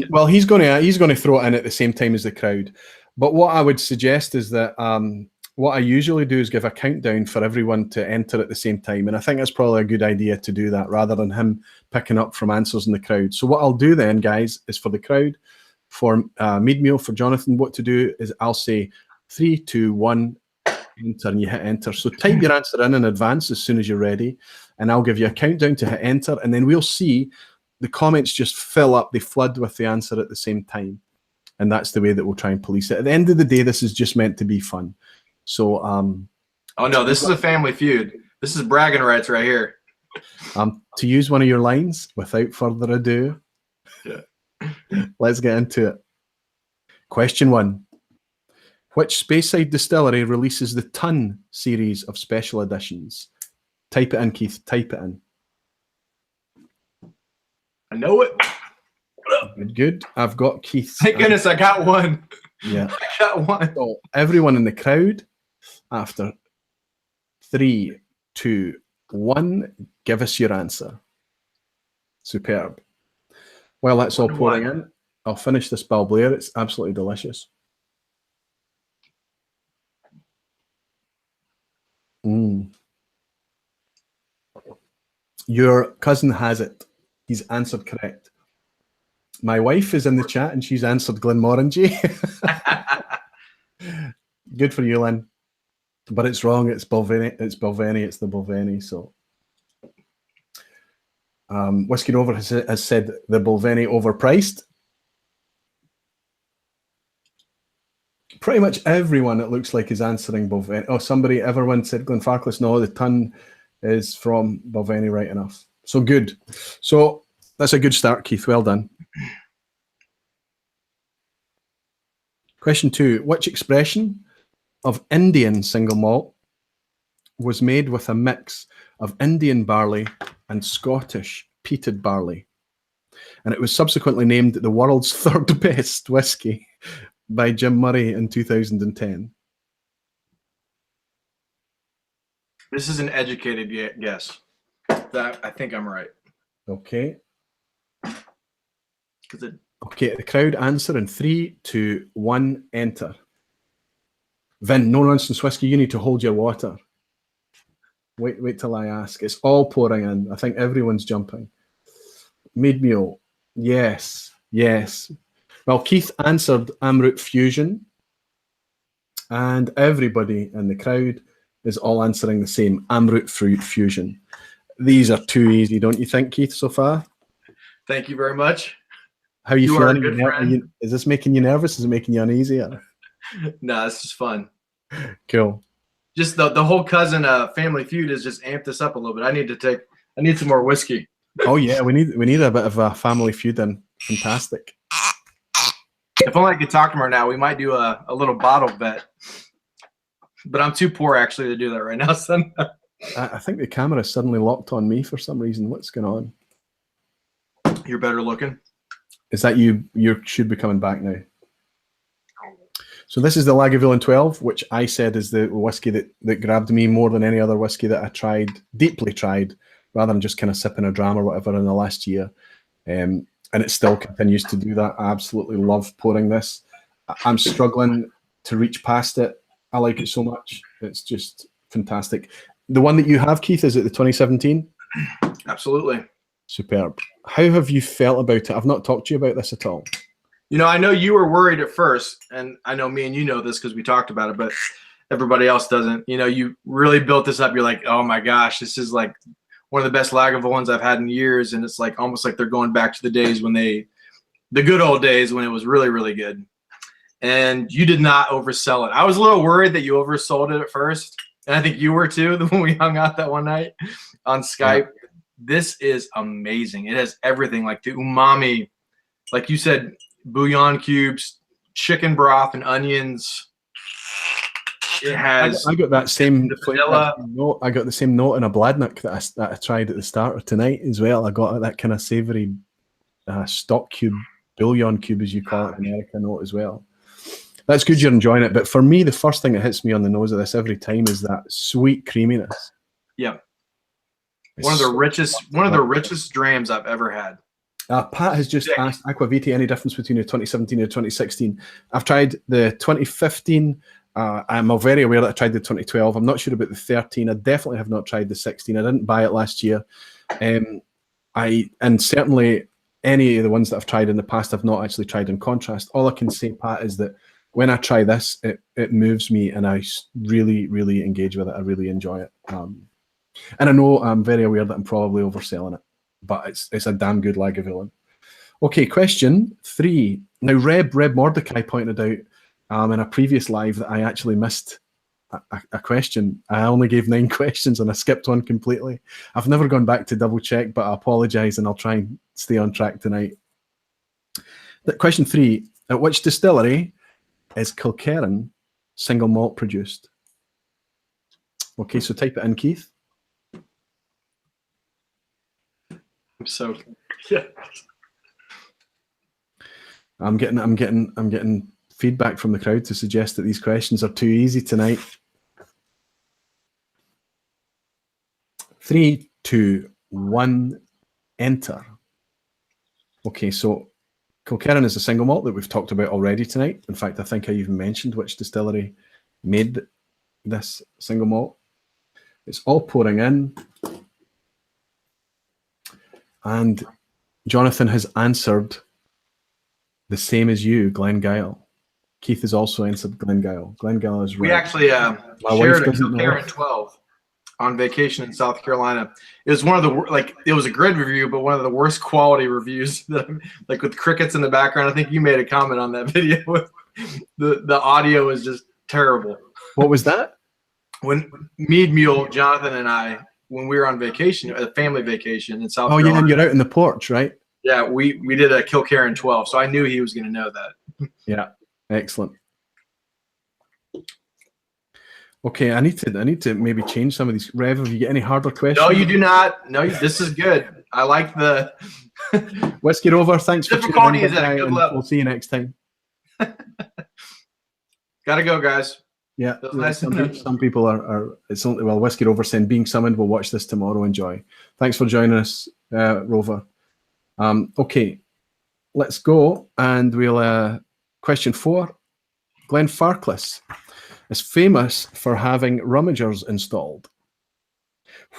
Well, he's going to throw it in at the same time as the crowd. But what I would suggest is that what I usually do is give a countdown for everyone to enter at the same time. And I think that's probably a good idea to do that rather than him picking up from answers in the crowd. So what I'll do then, guys, is for the crowd, for MeadeMule, for Jonathan, what to do is I'll say 3, 2, 1, enter, and you hit enter. So type your answer in advance as soon as you're ready, and I'll give you a countdown to hit enter, and then we'll see the comments just fill up, they flood with the answer at the same time. And that's the way that we'll try and police it. At the end of the day, this is just meant to be fun. So oh no, this is a family feud. This is bragging rights right here. To use one of your lines, without further ado, let's get into it. Question 1. Which Speyside distillery releases the Ton series of special editions? Type it in, Keith. Type it in. I know it. Good. I've got Keith. Thank goodness I got one. Yeah. I got one. So everyone in the crowd, after 3, 2, 1, give us your answer. Superb. Well, that's all pouring in. I'll finish this Balblair. It's absolutely delicious. Your cousin has it. He's answered correct. My wife is in the chat and she's answered Glenmorangie. Good for you, Lynn. But it's wrong. It's Balvenie. It's Balvenie. It's the Balvenie. So, Whiskey Rover has said the Balvenie overpriced. Pretty much everyone, it looks like, is answering Balvenie. Oh, everyone said Glenfarclas. No, the Ton is from Balvenie, right enough. So good. So that's a good start, Keith. Well done. Question 2. Which expression of Indian single malt was made with a mix of Indian barley and Scottish peated barley? And it was subsequently named the world's third best whiskey by Jim Murray in 2010. This is an educated guess. I think I'm right. Okay. Because Okay, the crowd answer in 3, 2, 1, enter. Vin, no nonsense whiskey, you need to hold your water. Wait till I ask. It's all pouring in. I think everyone's jumping. MeadeMule, yes. Well, Keith answered Amrut Fusion, and everybody in the crowd is all answering the same, Amrut Fusion. These are too easy, don't you think, Keith, so far? Thank you very much. How are you feeling? Are a good friend. Is this making you nervous? Is it making you uneasy? No, this is fun. Cool. Just the whole cousin family feud has just amped this up a little bit. I need some more whiskey. Oh yeah, we need a bit of a family feud in. Fantastic. If only I could talk to her now, we might do a little bottle bet. But I'm too poor actually to do that right now, son. I think the camera is suddenly locked on me for some reason. What's going on? You're better looking. Is that you? You should be coming back now. So this is the Lagavulin 12, which I said is the whiskey that grabbed me more than any other whiskey that I tried, deeply tried, rather than just kind of sipping a dram or whatever in the last year. And it still continues to do that. I absolutely love pouring this. I'm struggling to reach past it. I like it so much. It's just fantastic. The one that you have, Keith, is it the 2017? Absolutely. Superb. How have you felt about it? I've not talked to you about this at all. You know, I know you were worried at first, and I know me and you know this because we talked about it, but everybody else doesn't. You know, you really built this up. You're like, oh my gosh, this is like one of the best Lagavulins I've had in years, and it's like almost like they're going back to the days when the good old days when it was really, really good. And you did not oversell it. I was a little worried that you oversold it at first, and I think you were too when we hung out that one night on Skype. Yeah. This is amazing. It has everything, like the umami, like you said, bouillon cubes, chicken broth, and onions. It has. I got that same vanilla. Note. I got the same note in a Bladnock that I tried at the start of tonight as well. I got that kind of savoury stock cube, bouillon cube, as you call it in America, note as well. That's good. You're enjoying it. But for me, the first thing that hits me on the nose of this every time is that sweet creaminess. Yeah. One of the richest drams I've ever had. Pat has just asked Aqvavitae any difference between the 2017 and the 2016. I've tried the 2015. I'm very aware that I tried the 2012. I'm not sure about the 13. I definitely have not tried the 16. I didn't buy it last year. And certainly any of the ones that I've tried in the past, I've not actually tried in contrast. All I can say, Pat, is that when I try this, it moves me, and I really, really engage with it. I really enjoy it. And I know I'm very aware that I'm probably overselling it, but it's a damn good Lagavulin. Okay, question 3. Now, Reb Mordecai pointed out in a previous live that I actually missed a question. I only gave 9 questions and I skipped one completely. I've never gone back to double check, but I apologize and I'll try and stay on track tonight. Question 3, at which distillery is Kilkerran single malt produced? Okay, so type it in, Keith. So yeah, I'm getting feedback from the crowd to suggest that these questions are too easy tonight. 3, 2, 1, enter. Okay, so Kilkerran is a single malt that we've talked about already tonight. In fact, I think I even mentioned which distillery made this single malt. It's all pouring in. And Jonathan has answered the same as you, Glengyle. Keith has also answered Glengyle. Glengyle is right. We actually shared a Kilkerran 12 on vacation in South Carolina. It was one of the it was a grid review, but one of the worst quality reviews. Like with crickets in the background. I think you made a comment on that video. The audio is just terrible. What was that? When MeadeMule, Jonathan, and I, when we were on vacation, a family vacation in South Carolina. Oh, yeah, and you're out in the porch, right? Yeah, we did a Kilkerran 12, so I knew he was going to know that. Yeah, excellent. Okay, I need to maybe change some of these. Rev, have you got any harder questions? No, you do not. No, this is good. I like the Whiskey Rover. Thanks for difficulty is at a good level. We'll see you next time. Gotta go, guys. Yeah, nice some people are. It's only, well, Whiskey Rover saying being summoned. We'll watch this tomorrow. Enjoy. Thanks for joining us, Rover. Okay, let's go, and we'll question 4. Glenfarclas is famous for having rummagers installed.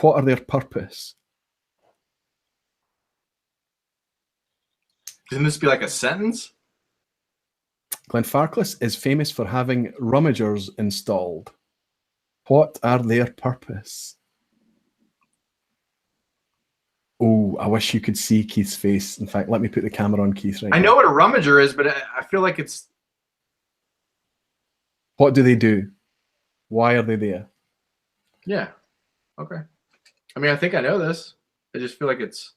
What are their purpose? Can this be like a sentence? Glenfarclas is famous for having rummagers installed. What are their purpose? Oh, I wish you could see Keith's face. In fact, let me put the camera on Keith right now. I know what a rummager is, but I feel like it's... What do they do? Why are they there? Yeah. Okay. I mean, I think I know this. I just feel like it's...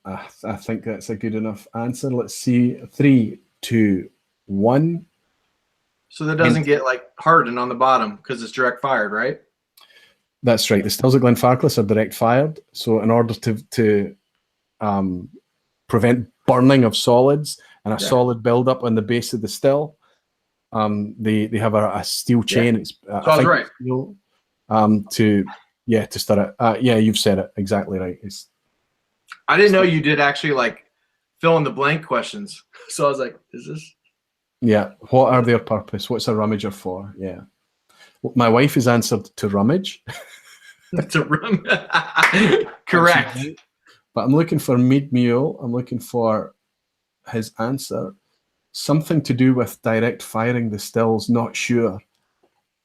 I think that's a good enough answer. Let's see. 3, 2, 1. So that doesn't get like hardened on the bottom because it's direct fired, right? That's right. The stills at Glenfarclas are direct fired. So in order to prevent burning of solids and a solid buildup on the base of the still. They have a steel chain. It's so I was right. Steel, to start it. Yeah, you've said it exactly right. I didn't know you did actually like fill in the blank questions. So I was like, is this? Yeah. What are their purpose? What's a rummager for? Yeah. My wife has answered to rummage. Correct. But I'm looking for MeadeMule. I'm looking for his answer. Something to do with direct firing the stills. Not sure.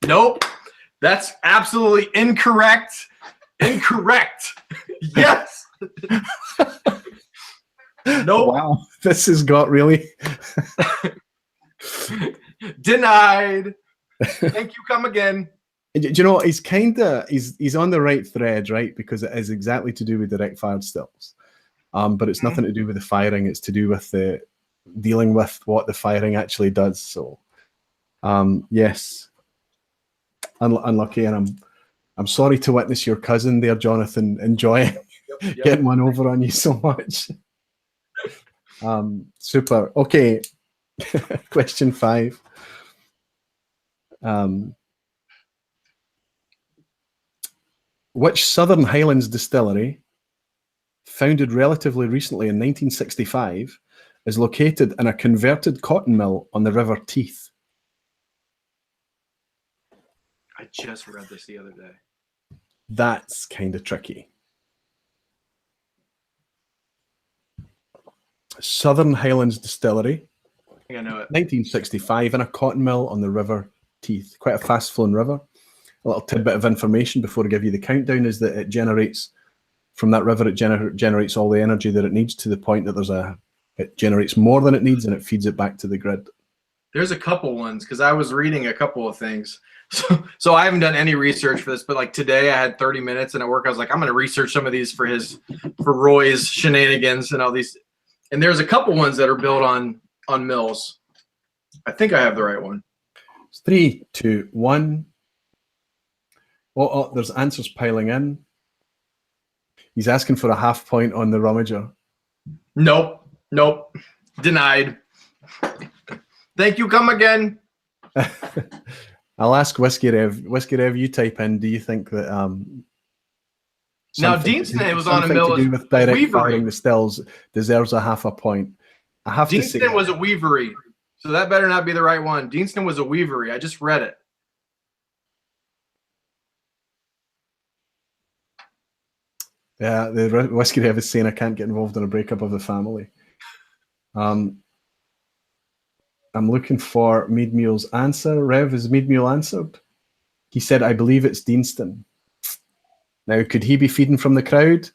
Nope. That's absolutely incorrect. Incorrect. Yes. Nope. Wow. This has got really denied. Thank you. Come again. Do you know what? He's on the right thread, right? Because it is exactly to do with direct fired stills. But it's nothing to do with the firing. It's to do with the dealing with what the firing actually does. So yes. Unlucky, and I'm sorry to witness your cousin there, Jonathan, enjoying getting one over on you so much. Super. Okay. Question 5. Which Southern Highlands distillery, founded relatively recently in 1965, is located in a converted cotton mill on the River Teith? I just read this the other day. That's kind of tricky. Southern Highlands Distillery. I think I know it. 1965 in a cotton mill on the River Teith. Quite a fast-flowing river. A little tidbit of information before I give you the countdown is that it generates, from that river, it generates all the energy that it needs to the point that it generates more than it needs and it feeds it back to the grid. There's a couple ones because I was reading a couple of things. So I haven't done any research for this, but like today I had 30 minutes and at work I was like, I'm going to research some of these for Roy's shenanigans and all these. And there's a couple ones that are built on mills. I think I have the right one. 3, 2, 1. Oh, there's answers piling in. He's asking for a half point on the rummager. Nope. Denied. Thank you. Come again. I'll ask Whisky Rev. Whisky Rev, you type in. Do you think that now Deanston was on a mill to do with direct firing the stills deserves a half a point? I have to say Deanston was a weavery, so that better not be the right one. Deanston was a weavery. I just read it. Yeah, the Whisky Rev is saying I can't get involved in a breakup of the family. I'm looking for MeadeMule's answer. Rev, is MeadeMule answered? He said, I believe it's Deanston. Now, could he be feeding from the crowd?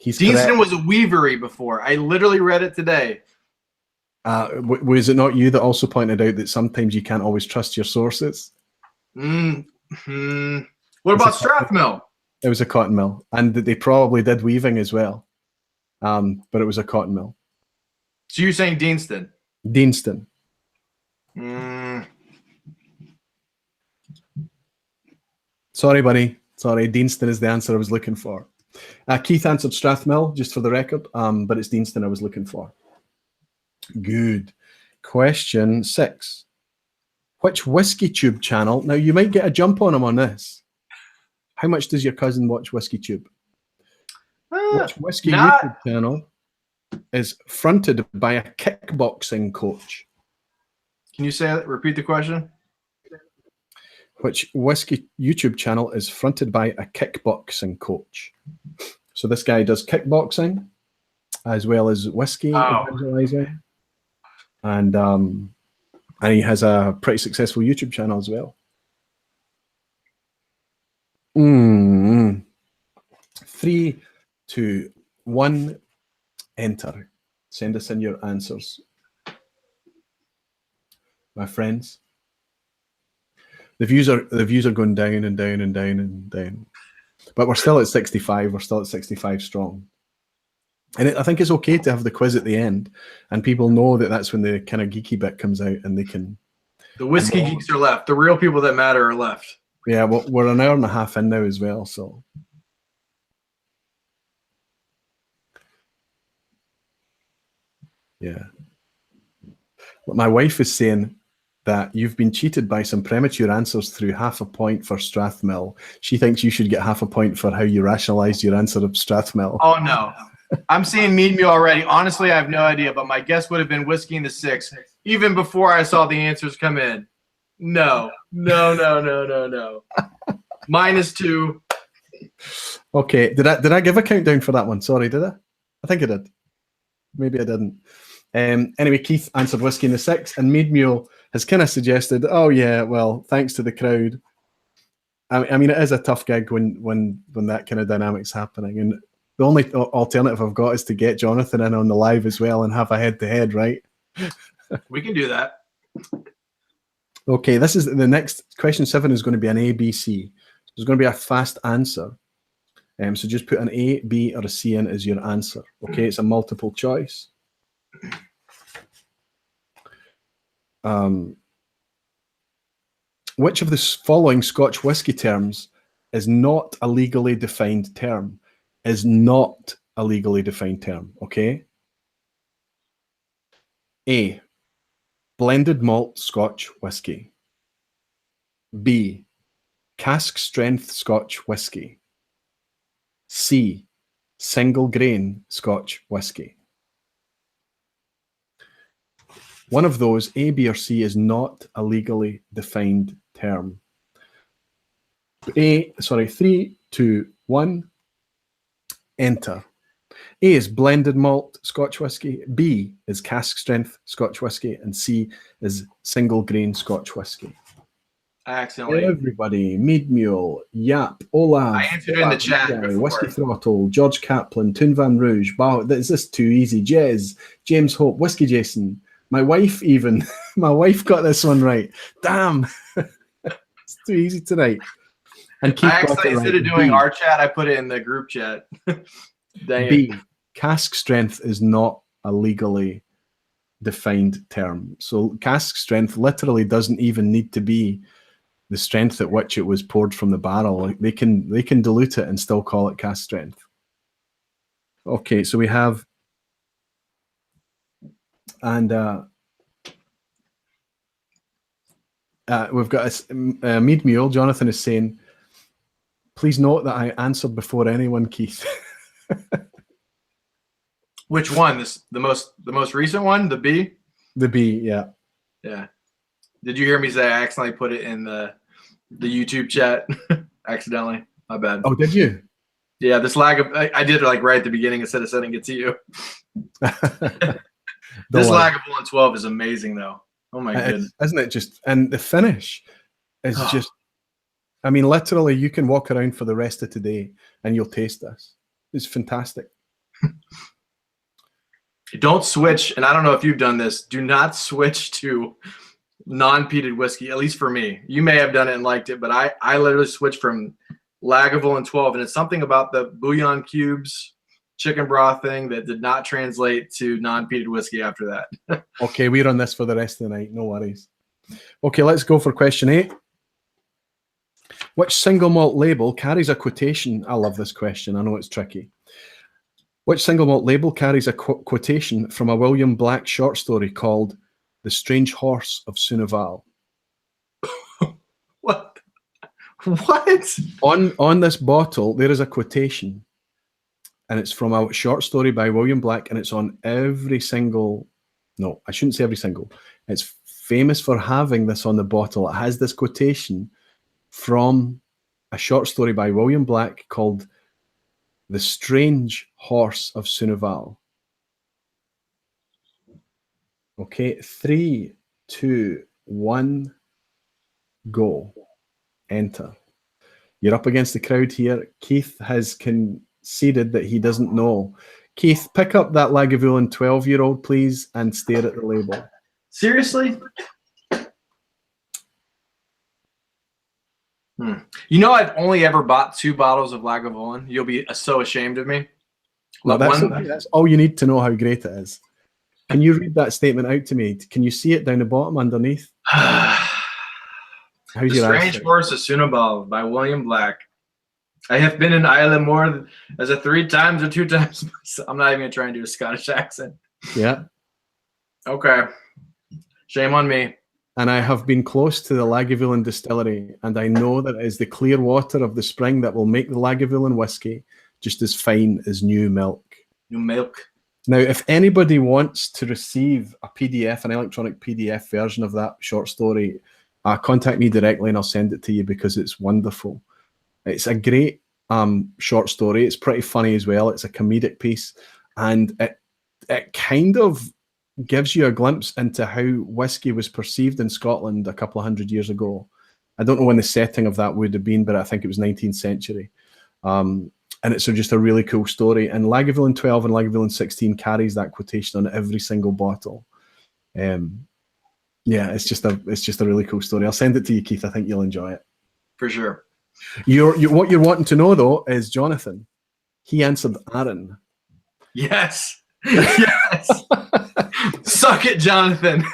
Deanston was a weavery before. I literally read it today. Was it not you that also pointed out that sometimes you can't always trust your sources? What about Strathmill? It was a cotton mill. And they probably did weaving as well. But it was a cotton mill. So you're saying Deanston? Deanston. Sorry, buddy. Sorry, Deanston is the answer I was looking for. Keith answered Strathmill, just for the record, but it's Deanston I was looking for. Good. Question 6. Which Whiskey Tube channel? Now, you might get a jump on him on this. How much does your cousin watch Whiskey Tube? Which Whiskey YouTube channel is fronted by a kickboxing coach? Can you say that? Repeat the question. Which Whiskey YouTube channel is fronted by a kickboxing coach? So this guy does kickboxing as well as whiskey evangelizing, and he has a pretty successful YouTube channel as well. 3, 2, 1, enter. Send us in your answers, my friends. The views are going down and down and down and down, but we're still at 65. We're still at 65 strong, and I think it's okay to have the quiz at the end, and people know that that's when the kind of geeky bit comes out, and they can. The whiskey geeks are left. The real people that matter are left. Yeah, well, we're an hour and a half in now as well, so. Yeah. My wife is saying that you've been cheated by some premature answers through half a point for Strathmill. She thinks you should get half a point for how you rationalized your answer of Strathmill. Oh, no. I'm seeing MeadeMule already. Honestly, I have no idea, but my guess would have been Whiskey in the 6, even before I saw the answers come in. No. -2. Okay. Did I give a countdown for that one? Sorry, did I? I think I did. Maybe I didn't. Anyway, Keith answered Whiskey in the 6, and MeadeMule has kind of suggested, oh yeah, well, thanks to the crowd. I mean, it is a tough gig when that kind of dynamic's happening, and the only alternative I've got is to get Jonathan in on the live as well and have a head-to-head, right? We can do that. Okay, this is the next question. 7 is going to be an A, B, C. There's going to be a fast answer. So just put an A, B, or a C in as your answer. Okay, it's a multiple choice. Which of the following Scotch whisky terms is not a legally defined term? Is not a legally defined term, okay? A, blended malt Scotch whisky. B, cask strength Scotch whisky. C, single grain Scotch whisky. One of those, A, B, or C, is not a legally defined term. 3, 2, 1. Enter. A is blended malt Scotch whisky. B is cask strength Scotch whisky. And C is single grain Scotch whisky. I accidentally. Everybody, MeadeMule, Yap, Olaf. I answered it in the chat. Whiskey Throttle, George Kaplan, Toon Van Rouge. Wow, is this too easy? Jez, James Hope, Whiskey Jason. My wife even. My wife got this one right. Damn. It's too easy tonight. And Keith I actually, instead of doing B. our chat, I put it in the group chat. B, cask strength is not a legally defined term. So cask strength literally doesn't even need to be the strength at which it was poured from the barrel. Like they can dilute it and still call it cask strength. Okay, so we have, and we've got a MeadeMule. Jonathan is saying, please note that I answered before anyone, Keith. Which one? The most recent one? The B? The B, yeah. Yeah. Did you hear me say I accidentally put it in the YouTube chat? Accidentally. My bad. Oh, did you? Yeah, this lag of I did it like right at the beginning instead of sending it to you. This lag of 112 is amazing though. Oh my goodness. Isn't it just, and the finish is just, I mean, literally you can walk around for the rest of today and you'll taste this. It's fantastic. Don't switch, and I don't know if you've done this, do not switch to non-peated whiskey, at least for me. You may have done it and liked it, but I literally switched from Lagavulin 12, and it's something about the bouillon cubes chicken broth thing that did not translate to non-peated whiskey after that. Okay, we're on this for the rest of the night. No worries. Okay, let's go for question 8. Which single malt label carries a quotation? I love this question. I know it's tricky. Which single malt label carries a quotation from a William Black short story called The Strange Horse of Sunnival? What? What? On this bottle, there is a quotation, and it's from a short story by William Black, and it's on every single, no, I shouldn't say every single. It's famous for having this on the bottle. It has this quotation from a short story by William Black called The Strange Horse of Sunnival. Okay, 3, 2, 1, go. Enter. You're up against the crowd here. Keith has conceded that he doesn't know. Keith, pick up that Lagavulin 12-year-old, please, and stare at the label. Seriously? You know, I've only ever bought 2 bottles of Lagavulin. You'll be so ashamed of me. Well, that's all you need to know how great it is. Can you read that statement out to me? Can you see it down the bottom underneath? The Strange Horse of Sunnival by William Black. I have been in Ireland more as a 3 times or 2 times. I'm not even going to try and do a Scottish accent. Yeah. Okay. Shame on me. And I have been close to the Lagavulin distillery, and I know that it is the clear water of the spring that will make the Lagavulin whiskey just as fine as new milk. New milk. Now, if anybody wants to receive a PDF, an electronic PDF version of that short story, contact me directly and I'll send it to you because it's wonderful. It's a great short story. It's pretty funny as well. It's a comedic piece, and it kind of gives you a glimpse into how whiskey was perceived in Scotland a couple of hundred years ago. I don't know when the setting of that would have been, but I think it was 19th century. And it's just a really cool story. And Lagavulin 12 and Lagavulin 16 carries that quotation on every single bottle. Yeah, it's just a really cool story. I'll send it to you, Keith. I think you'll enjoy it. For sure. What you're wanting to know, though, is Jonathan. He answered Aaron. Yes. Yes. Suck it, Jonathan.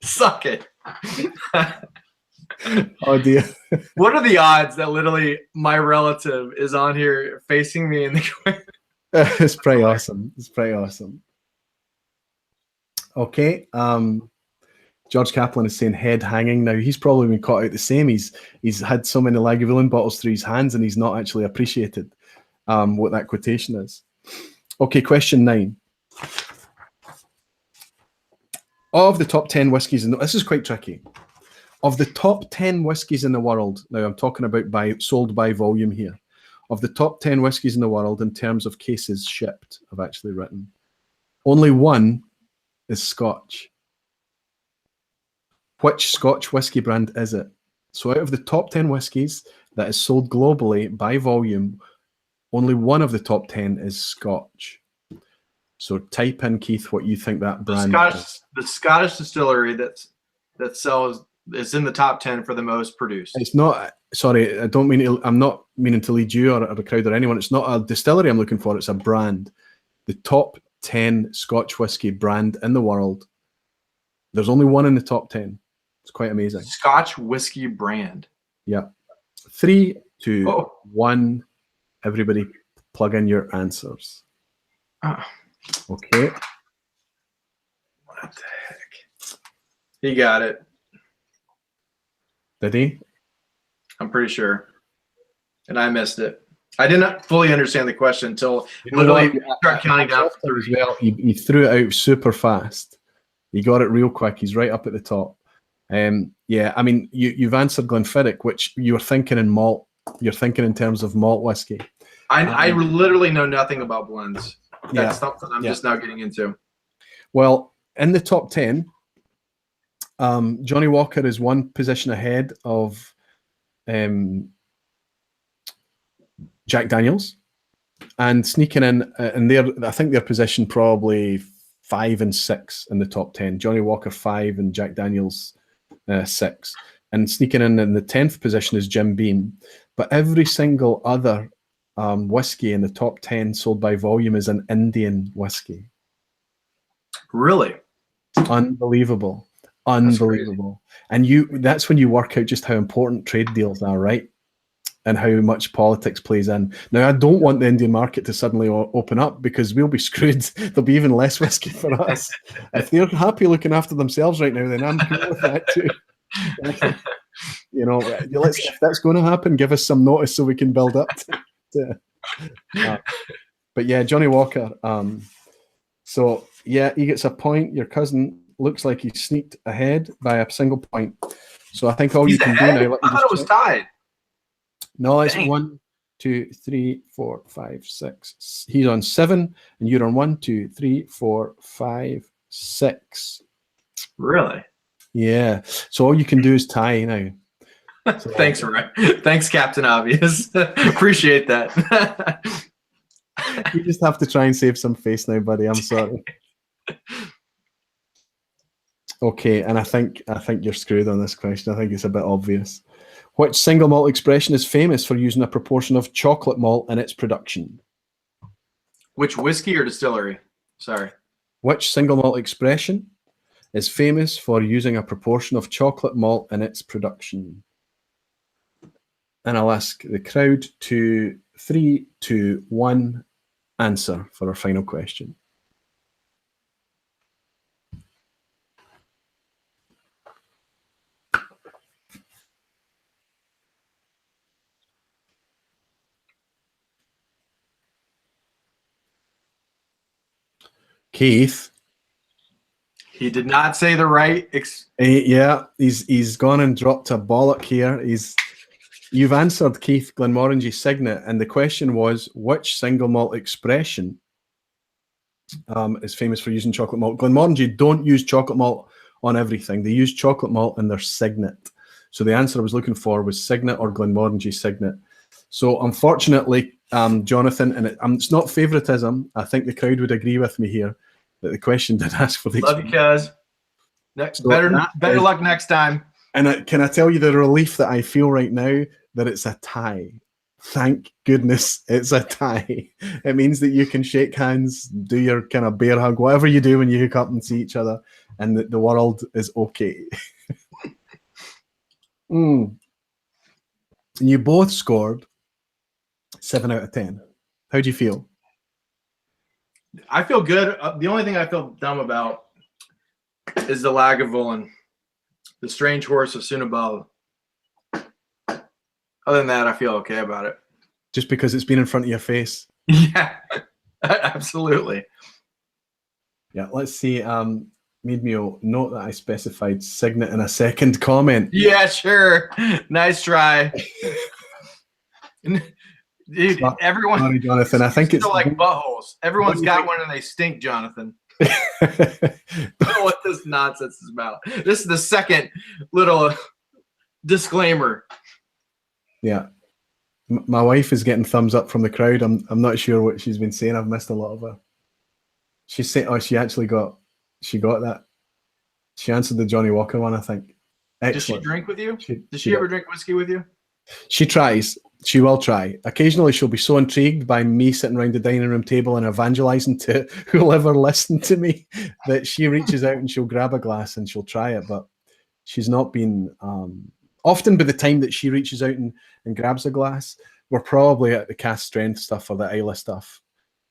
Suck it. Oh dear. What are the odds that literally my relative is on here facing me in the corner? It's pretty awesome. It's pretty awesome. Okay. George Kaplan is saying head hanging. Now he's probably been caught out the same. He's had so many Lagavulin bottles through his hands and he's not actually appreciated what that quotation is. Okay, question 9. Of the top 10 whiskies, and this is quite tricky. Of the top 10 whiskies in the world, now I'm talking about sold by volume here. Of the top 10 whiskies in the world in terms of cases shipped, I've actually written, only one is Scotch. Which Scotch whiskey brand is it? So out of the top 10 whiskies that is sold globally by volume, only one of the top 10 is Scotch. So type in, Keith, what you think that brand is. The Scottish distillery that sells is in the top 10 for the most produced. It's not, sorry, I'm not meaning to lead you or the crowd or anyone. It's not a distillery I'm looking for, it's a brand. The top 10 Scotch whiskey brand in the world. There's only one in the top 10. It's quite amazing. Scotch whiskey brand. Yeah. 3, 2, 1. Everybody plug in your answers. Okay. What the heck? He got it. Did he? I'm pretty sure. And I missed it. I did not fully understand the question until literally start counting down. As well, he threw it out super fast. He got it real quick. He's right up at the top. Yeah, I mean, you've answered Glenfiddich, which you were thinking in malt. You're thinking in terms of malt whiskey. I literally know nothing about blends. That's something I'm just now getting into. Well, in the top 10, Johnny Walker is one position ahead of Jack Daniels, and sneaking in, and I think their position probably 5 and 6 in the top 10. Johnny Walker 5 and Jack Daniels 6, and sneaking in the 10th position is Jim Beam. But every single other whiskey in the top 10 sold by volume is an Indian whiskey. Really? Unbelievable. Unbelievable. And that's when you work out just how important trade deals are, right? And how much politics plays in. Now, I don't want the Indian market to suddenly open up because we'll be screwed. There'll be even less whiskey for us. If they're happy looking after themselves right now, then I'm cool with that too. You know, if that's going to happen, give us some notice so we can build up to but yeah, Johnny Walker. So yeah, he gets a point. Your cousin looks like he sneaked ahead by a single point. So I think all you can do now. I thought it was tied. No, it's 1, 2, 3, 4, 5, 6. He's on 7, and you're on 1, 2, 3, 4, 5, 6. Really? Yeah. So all you can do is tie now. So, thanks, Ryan. Thanks, Captain Obvious. Appreciate that. You just have to try and save some face now, buddy. I'm sorry. Okay, and I think you're screwed on this question. I think it's a bit obvious. Which single malt expression is famous for using a proportion of chocolate malt in its production? Which whiskey or distillery? Sorry. Which single malt expression is famous for using a proportion of chocolate malt in its production? And I'll ask the crowd to 3, 2, 1 answer for our final question. Keith. He did not say the right. Yeah, he's gone and dropped a bollock here. You've answered Keith Glenmorangie Signet, and the question was, which single malt expression is famous for using chocolate malt? Glenmorangie don't use chocolate malt on everything. They use chocolate malt in their Signet. So the answer I was looking for was Signet or Glenmorangie Signet. So unfortunately, Jonathan, and it's not favoritism. I think the crowd would agree with me here that the question did ask for the Love you, cuz. Better luck next time. And can I tell you the relief that I feel right now that it's a tie? Thank goodness it's a tie. It means that you can shake hands, do your kind of bear hug, whatever you do when you hook up and see each other, and the world is okay. And you both scored 7 out of 10. How do you feel? I feel good. The only thing I feel dumb about is the Lagavulin, the strange horse of Sunabal. Other than that, I feel okay about it. Just because it's been in front of your face? Yeah, absolutely. Yeah, let's see. MeadeMule, note that I specified Signet in a second comment. Yeah, sure. Nice try. Dude, everyone. Sorry, Jonathan. I think it's like buttholes. Everyone's got one and they stink, Jonathan. I don't know what this nonsense is about. This is the second little disclaimer. Yeah. My wife is getting thumbs up from the crowd. I'm not sure what she's been saying. I've missed a lot of her. She's saying, oh, she got that. She answered the Johnny Walker one, I think. Excellent. Does she drink with you? Does she ever drink whiskey with you? She tries. She will try. Occasionally, she'll be so intrigued by me sitting around the dining room table and evangelizing to whoever listened to me that she reaches out and she'll grab a glass and she'll try it. But she's not been... often by the time that she reaches out and grabs a glass, we're probably at the cast strength stuff or the Isla stuff.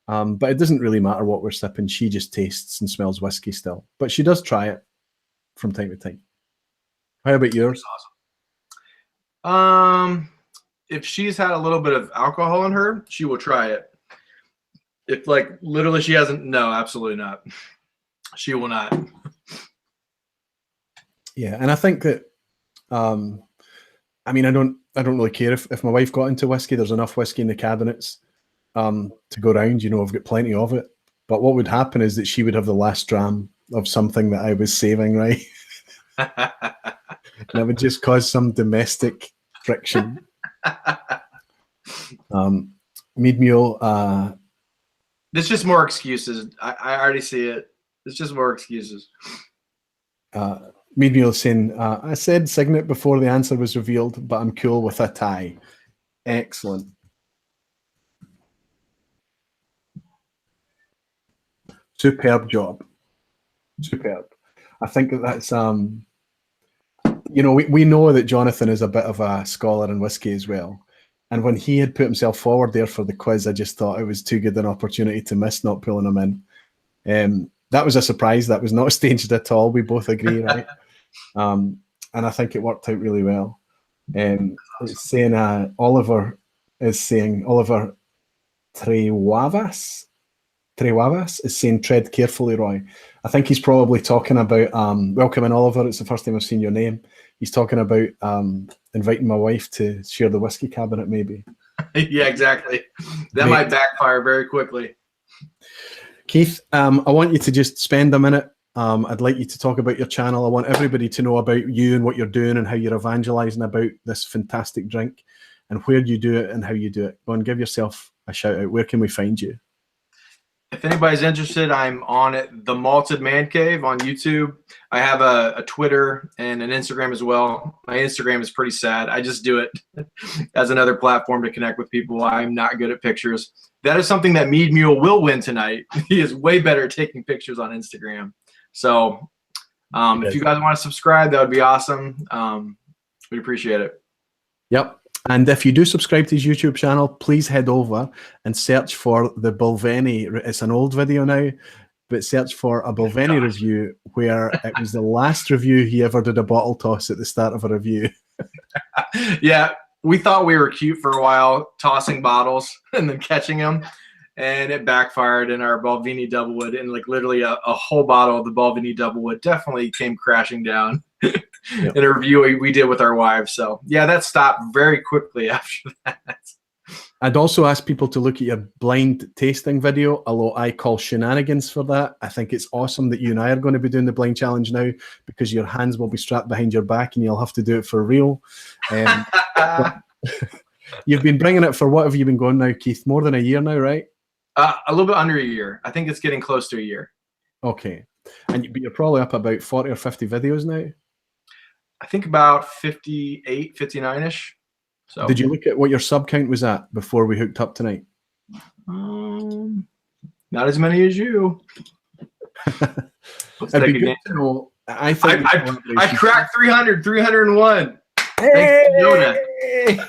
But it doesn't really matter what we're sipping. She just tastes and smells whiskey still. But she does try it from time to time. How about yours? Awesome. If she's had a little bit of alcohol in her, she will try it. If like literally she hasn't, no, absolutely not. She will not. Yeah, and I think that I mean I don't really care if my wife got into whiskey. There's enough whiskey in the cabinets to go around, you know, I've got plenty of it. But what would happen is that she would have the last dram of something that I was saving, right? And it would just cause some domestic friction. MeadeMule. There's just more excuses. I already see it. It's just more excuses. MeadeMule saying, I said Signet before the answer was revealed, but I'm cool with a tie. Excellent. Superb job. Superb. I think that's you know, we know that Jonathan is a bit of a scholar in whiskey as well. And when he had put himself forward there for the quiz, I just thought it was too good an opportunity to miss not pulling him in. That was a surprise. That was not staged at all. We both agree, right? And I think it worked out really well. It's saying Oliver Trewavas is saying tread carefully, Roy. I think he's probably talking about welcome in, Oliver. It's the first time I've seen your name. He's talking about inviting my wife to share the whiskey cabinet, maybe. Yeah, exactly. That might backfire very quickly. Keith, I want you to just spend a minute. I'd like you to talk about your channel. I want everybody to know about you and what you're doing and how you're evangelizing about this fantastic drink and where you do it and how you do it. Go and give yourself a shout out. Where can we find you? If anybody's interested, I'm on it, the Malted Man Cave on YouTube. I have a Twitter and an Instagram as well. My Instagram is pretty sad. I just do it as another platform to connect with people. I'm not good at pictures. That is something that MeadeMule will win tonight. He is way better at taking pictures on Instagram. So if you guys want to subscribe, that would be awesome. We'd appreciate it. Yep. And if you do subscribe to his YouTube channel, please head over and search for the Bulveni. It's an old video now, but search for a Bulveni review where it was the last review he ever did a bottle toss at the start of a review. Yeah, we thought we were cute for a while, tossing bottles and then catching them. and it backfired in our Balvenie Doublewood, and like literally a whole bottle of the Balvenie Doublewood definitely came crashing down in a review we did with our wives. So yeah, that stopped very quickly after that. I'd also ask people to look at your blind tasting video, although I call shenanigans for that. I think it's awesome that you and I are going to be doing the blind challenge now, because your hands will be strapped behind your back and you'll have to do it for real. You've been bringing it for, what have you been going now, Keith? More than a year now, right? A little bit under a year. I think it's getting close to a year. Okay. And you're probably up about 40 or 50 videos now? I think about 58, 59-ish. So, did you look at what your sub count was at before we hooked up tonight? Not as many as you. Let's take a game. I cracked 300, 301. Hey!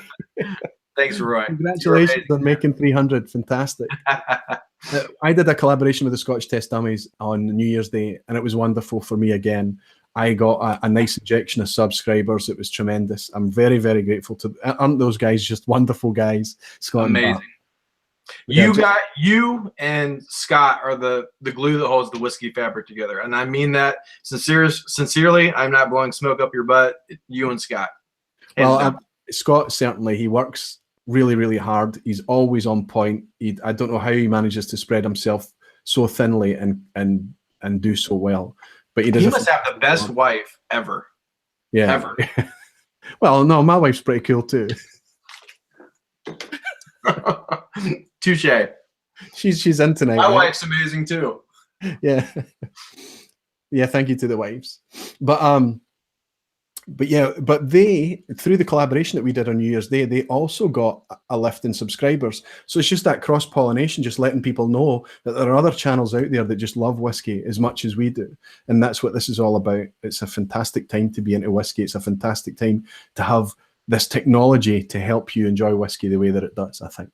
Thanks, Roy. Congratulations on making 300. Fantastic. I did a collaboration with the Scotch Test Dummies on New Year's Day, and it was wonderful for me again. I got a nice injection of subscribers. It was tremendous. I'm very, very grateful to. Aren't those guys just wonderful guys? Scott, amazing. You and Scott are the glue that holds the whiskey fabric together, and I mean that sincerely. I'm not blowing smoke up your butt. You and Scott. Well, Scott certainly, he works really, really hard. He's always on point. I don't know how he manages to spread himself so thinly and do so well. But he must have the best wife ever. Yeah. Ever. Well, no, my wife's pretty cool too. Touche. She's in tonight. My wife's amazing too. Yeah. Yeah, thank you to the wives. But they, through the collaboration that we did on New Year's Day, they also got a lift in subscribers. So it's just that cross-pollination, just letting people know that there are other channels out there that just love whiskey as much as we do. And that's what this is all about. It's a fantastic time to be into whiskey. It's a fantastic time to have this technology to help you enjoy whiskey the way that it does, I think.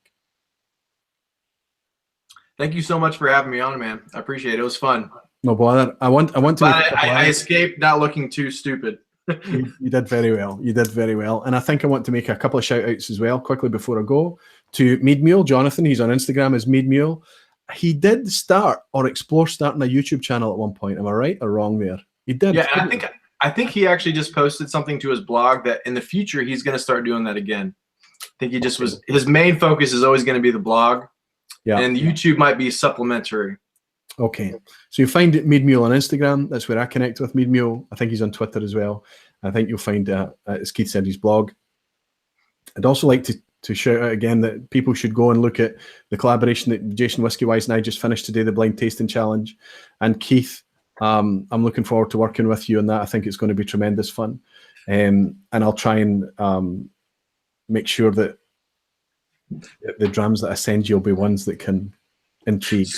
Thank you so much for having me on, man. I appreciate it. It was fun. No bother. I want to. I escaped not looking too stupid. You did very well. You did very well. And I think I want to make a couple of shout outs as well quickly before I go to MeadeMule. Jonathan, he's on Instagram as MeadeMule. He did start or explore starting a YouTube channel at one point. Am I right or wrong there? He did. Yeah, and I think he actually just posted something to his blog that in the future he's going to start doing that again. I think he just was, his main focus is always going to be the blog. Yeah. And YouTube might be supplementary. Okay, so you find MeadeMule on Instagram. That's where I connect with MeadeMule. I think he's on Twitter as well. I think you'll find, as Keith said, his blog. I'd also like to shout out again that people should go and look at the collaboration that JasonWhisky Wise and I just finished today, the Blind Tasting Challenge. And Keith, I'm looking forward to working with you on that. I think it's going to be tremendous fun. And I'll try and make sure that the drams that I send you will be ones that can intrigue.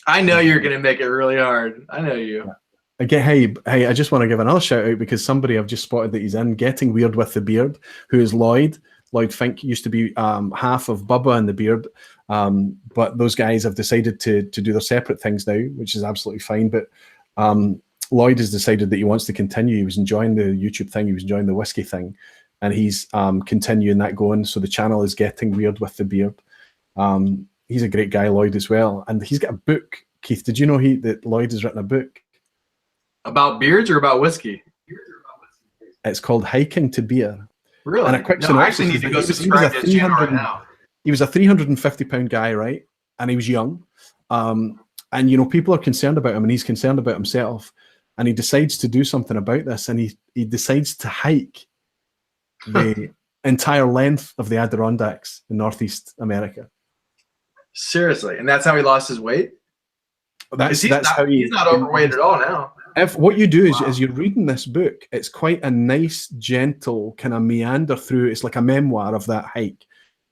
I know you're going to make it really hard. I know you. Again, hey, I just want to give another shout out because somebody I've just spotted that he's in Getting Weird with the Beard, who is Lloyd. Lloyd Fink used to be half of Bubba and the Beard, but those guys have decided to do their separate things now, which is absolutely fine. But Lloyd has decided that he wants to continue. He was enjoying the YouTube thing. He was enjoying the whiskey thing, and he's continuing that going. So the channel is Getting Weird with the Beard. He's a great guy, Lloyd, as well. And he's got a book. Keith, did you know that Lloyd has written a book? About beards or about whiskey? It's called Hiking to Beer. Really? And a quick I actually need to go subscribe to his channel right now. He was a 350-pound guy, right? And he was young. And, you know, people are concerned about him, and he's concerned about himself. And he decides to do something about this, and he decides to hike the entire length of the Adirondacks in Northeast America. Seriously? And that's how he lost his weight? He's not overweight at all now. What you do is, as you're reading this book, it's quite a nice, gentle kind of meander through. It's like a memoir of that hike.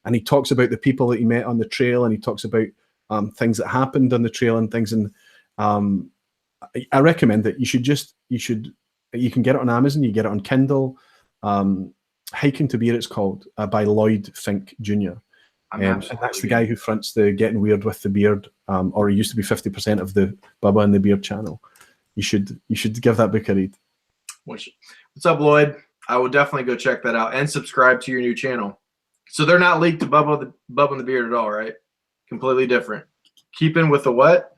And he talks about the people that he met on the trail, and he talks about things that happened on the trail and things. And I recommend that you can get it on Amazon, you get it on Kindle. Hiking to Beer, it's called, by Lloyd Fink Jr. And that's the guy who fronts the Getting Weird with the Beard, or he used to be 50% of the Bubba and the Beard channel. You should give that book a read. What's up, Lloyd? I will definitely go check that out and subscribe to your new channel. So they're not leaked to Bubba and the Beard at all, right? Completely different. Keeping with the what?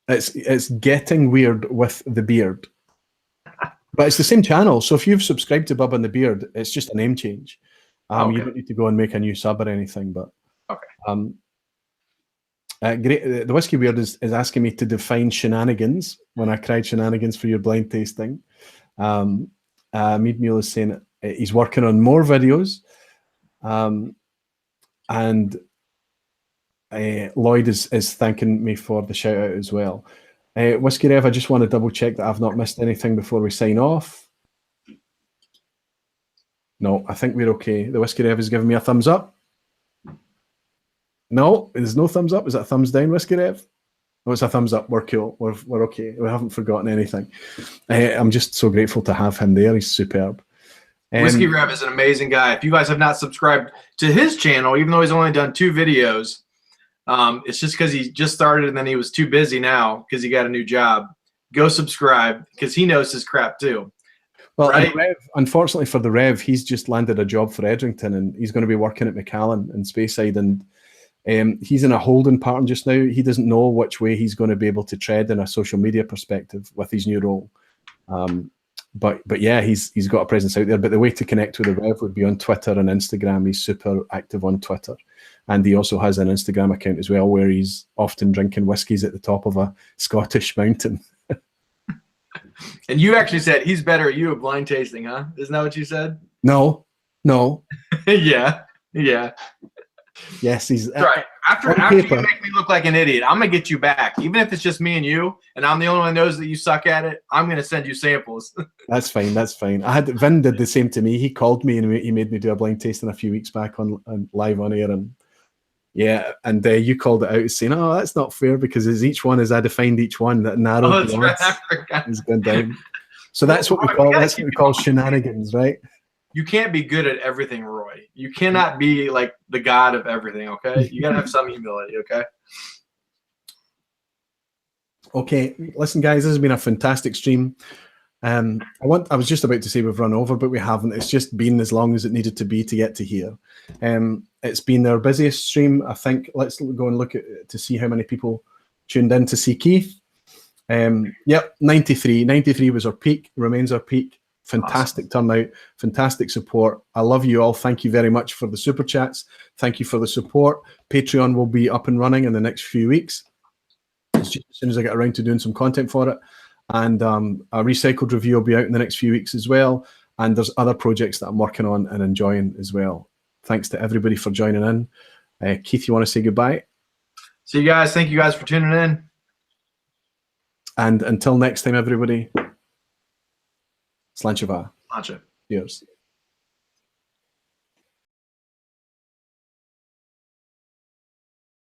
It's Getting Weird with the Beard. But it's the same channel. So if you've subscribed to Bubba and the Beard, it's just a name change. Okay. You don't need to go and make a new sub or anything. But okay. Great. The Whiskey Weird is asking me to define shenanigans when I cried shenanigans for your blind tasting. MeadeMule is saying he's working on more videos. And Lloyd is thanking me for the shout out as well. Whiskey Rev, I just want to double check that I've not missed anything before we sign off. No, I think we're okay. The Whiskey Rev is giving me a thumbs up. No, there's no thumbs up. Is that a thumbs down, Whiskey Rev? Oh, it's a thumbs up. We're cool. We're okay. We haven't forgotten anything. I'm just so grateful to have him there. He's superb. Whiskey Rev is an amazing guy. If you guys have not subscribed to his channel, even though he's only done 2 videos, it's just because he just started and then he was too busy now because he got a new job. Go subscribe because he knows his crap too. Well, right? Rev, unfortunately for the Rev, he's just landed a job for Edrington and he's going to be working at Macallan in Speyside, and he's in a holding pattern just now. He doesn't know which way he's going to be able to tread in a social media perspective with his new role. But yeah, he's got a presence out there. But the way to connect with the Rev would be on Twitter and Instagram. He's super active on Twitter. And he also has an Instagram account as well where he's often drinking whiskies at the top of a Scottish mountain. And you actually said he's better at you at blind tasting, huh? Isn't that what you said? No. Yeah. Yes, he's right. After you make me look like an idiot, I'm going to get you back. Even if it's just me and you, and I'm the only one who knows that you suck at it, I'm going to send you samples. That's fine. Vin did the same to me. He called me and he made me do a blind tasting a few weeks back on live on air, and yeah, and you called it out saying, "Oh, that's not fair," because each one, as I defined each one, that narrowed the odds has gone down. So that's what we call shenanigans, right? You can't be good at everything, Roy. You cannot be like the god of everything, okay? You got to have some humility, okay? Okay, listen, guys, this has been a fantastic stream. I was just about to say we've run over, but we haven't. It's just been as long as it needed to be to get to here. It's been our busiest stream, I think. Let's go and look at to see how many people tuned in to see Keith. Yep, 93. 93 was our peak, remains our peak. Fantastic turnout, fantastic support. I love you all. Thank you very much for the super chats. Thank you for the support. Patreon will be up and running in the next few weeks. As soon as I get around to doing some content for it. And a recycled review will be out in the next few weeks as well. And there's other projects that I'm working on and enjoying as well. Thanks to everybody for joining in. Keith, you want to say goodbye? See you guys. Thank you guys for tuning in. And until next time, everybody. Slancheva. Slancha. Cheers.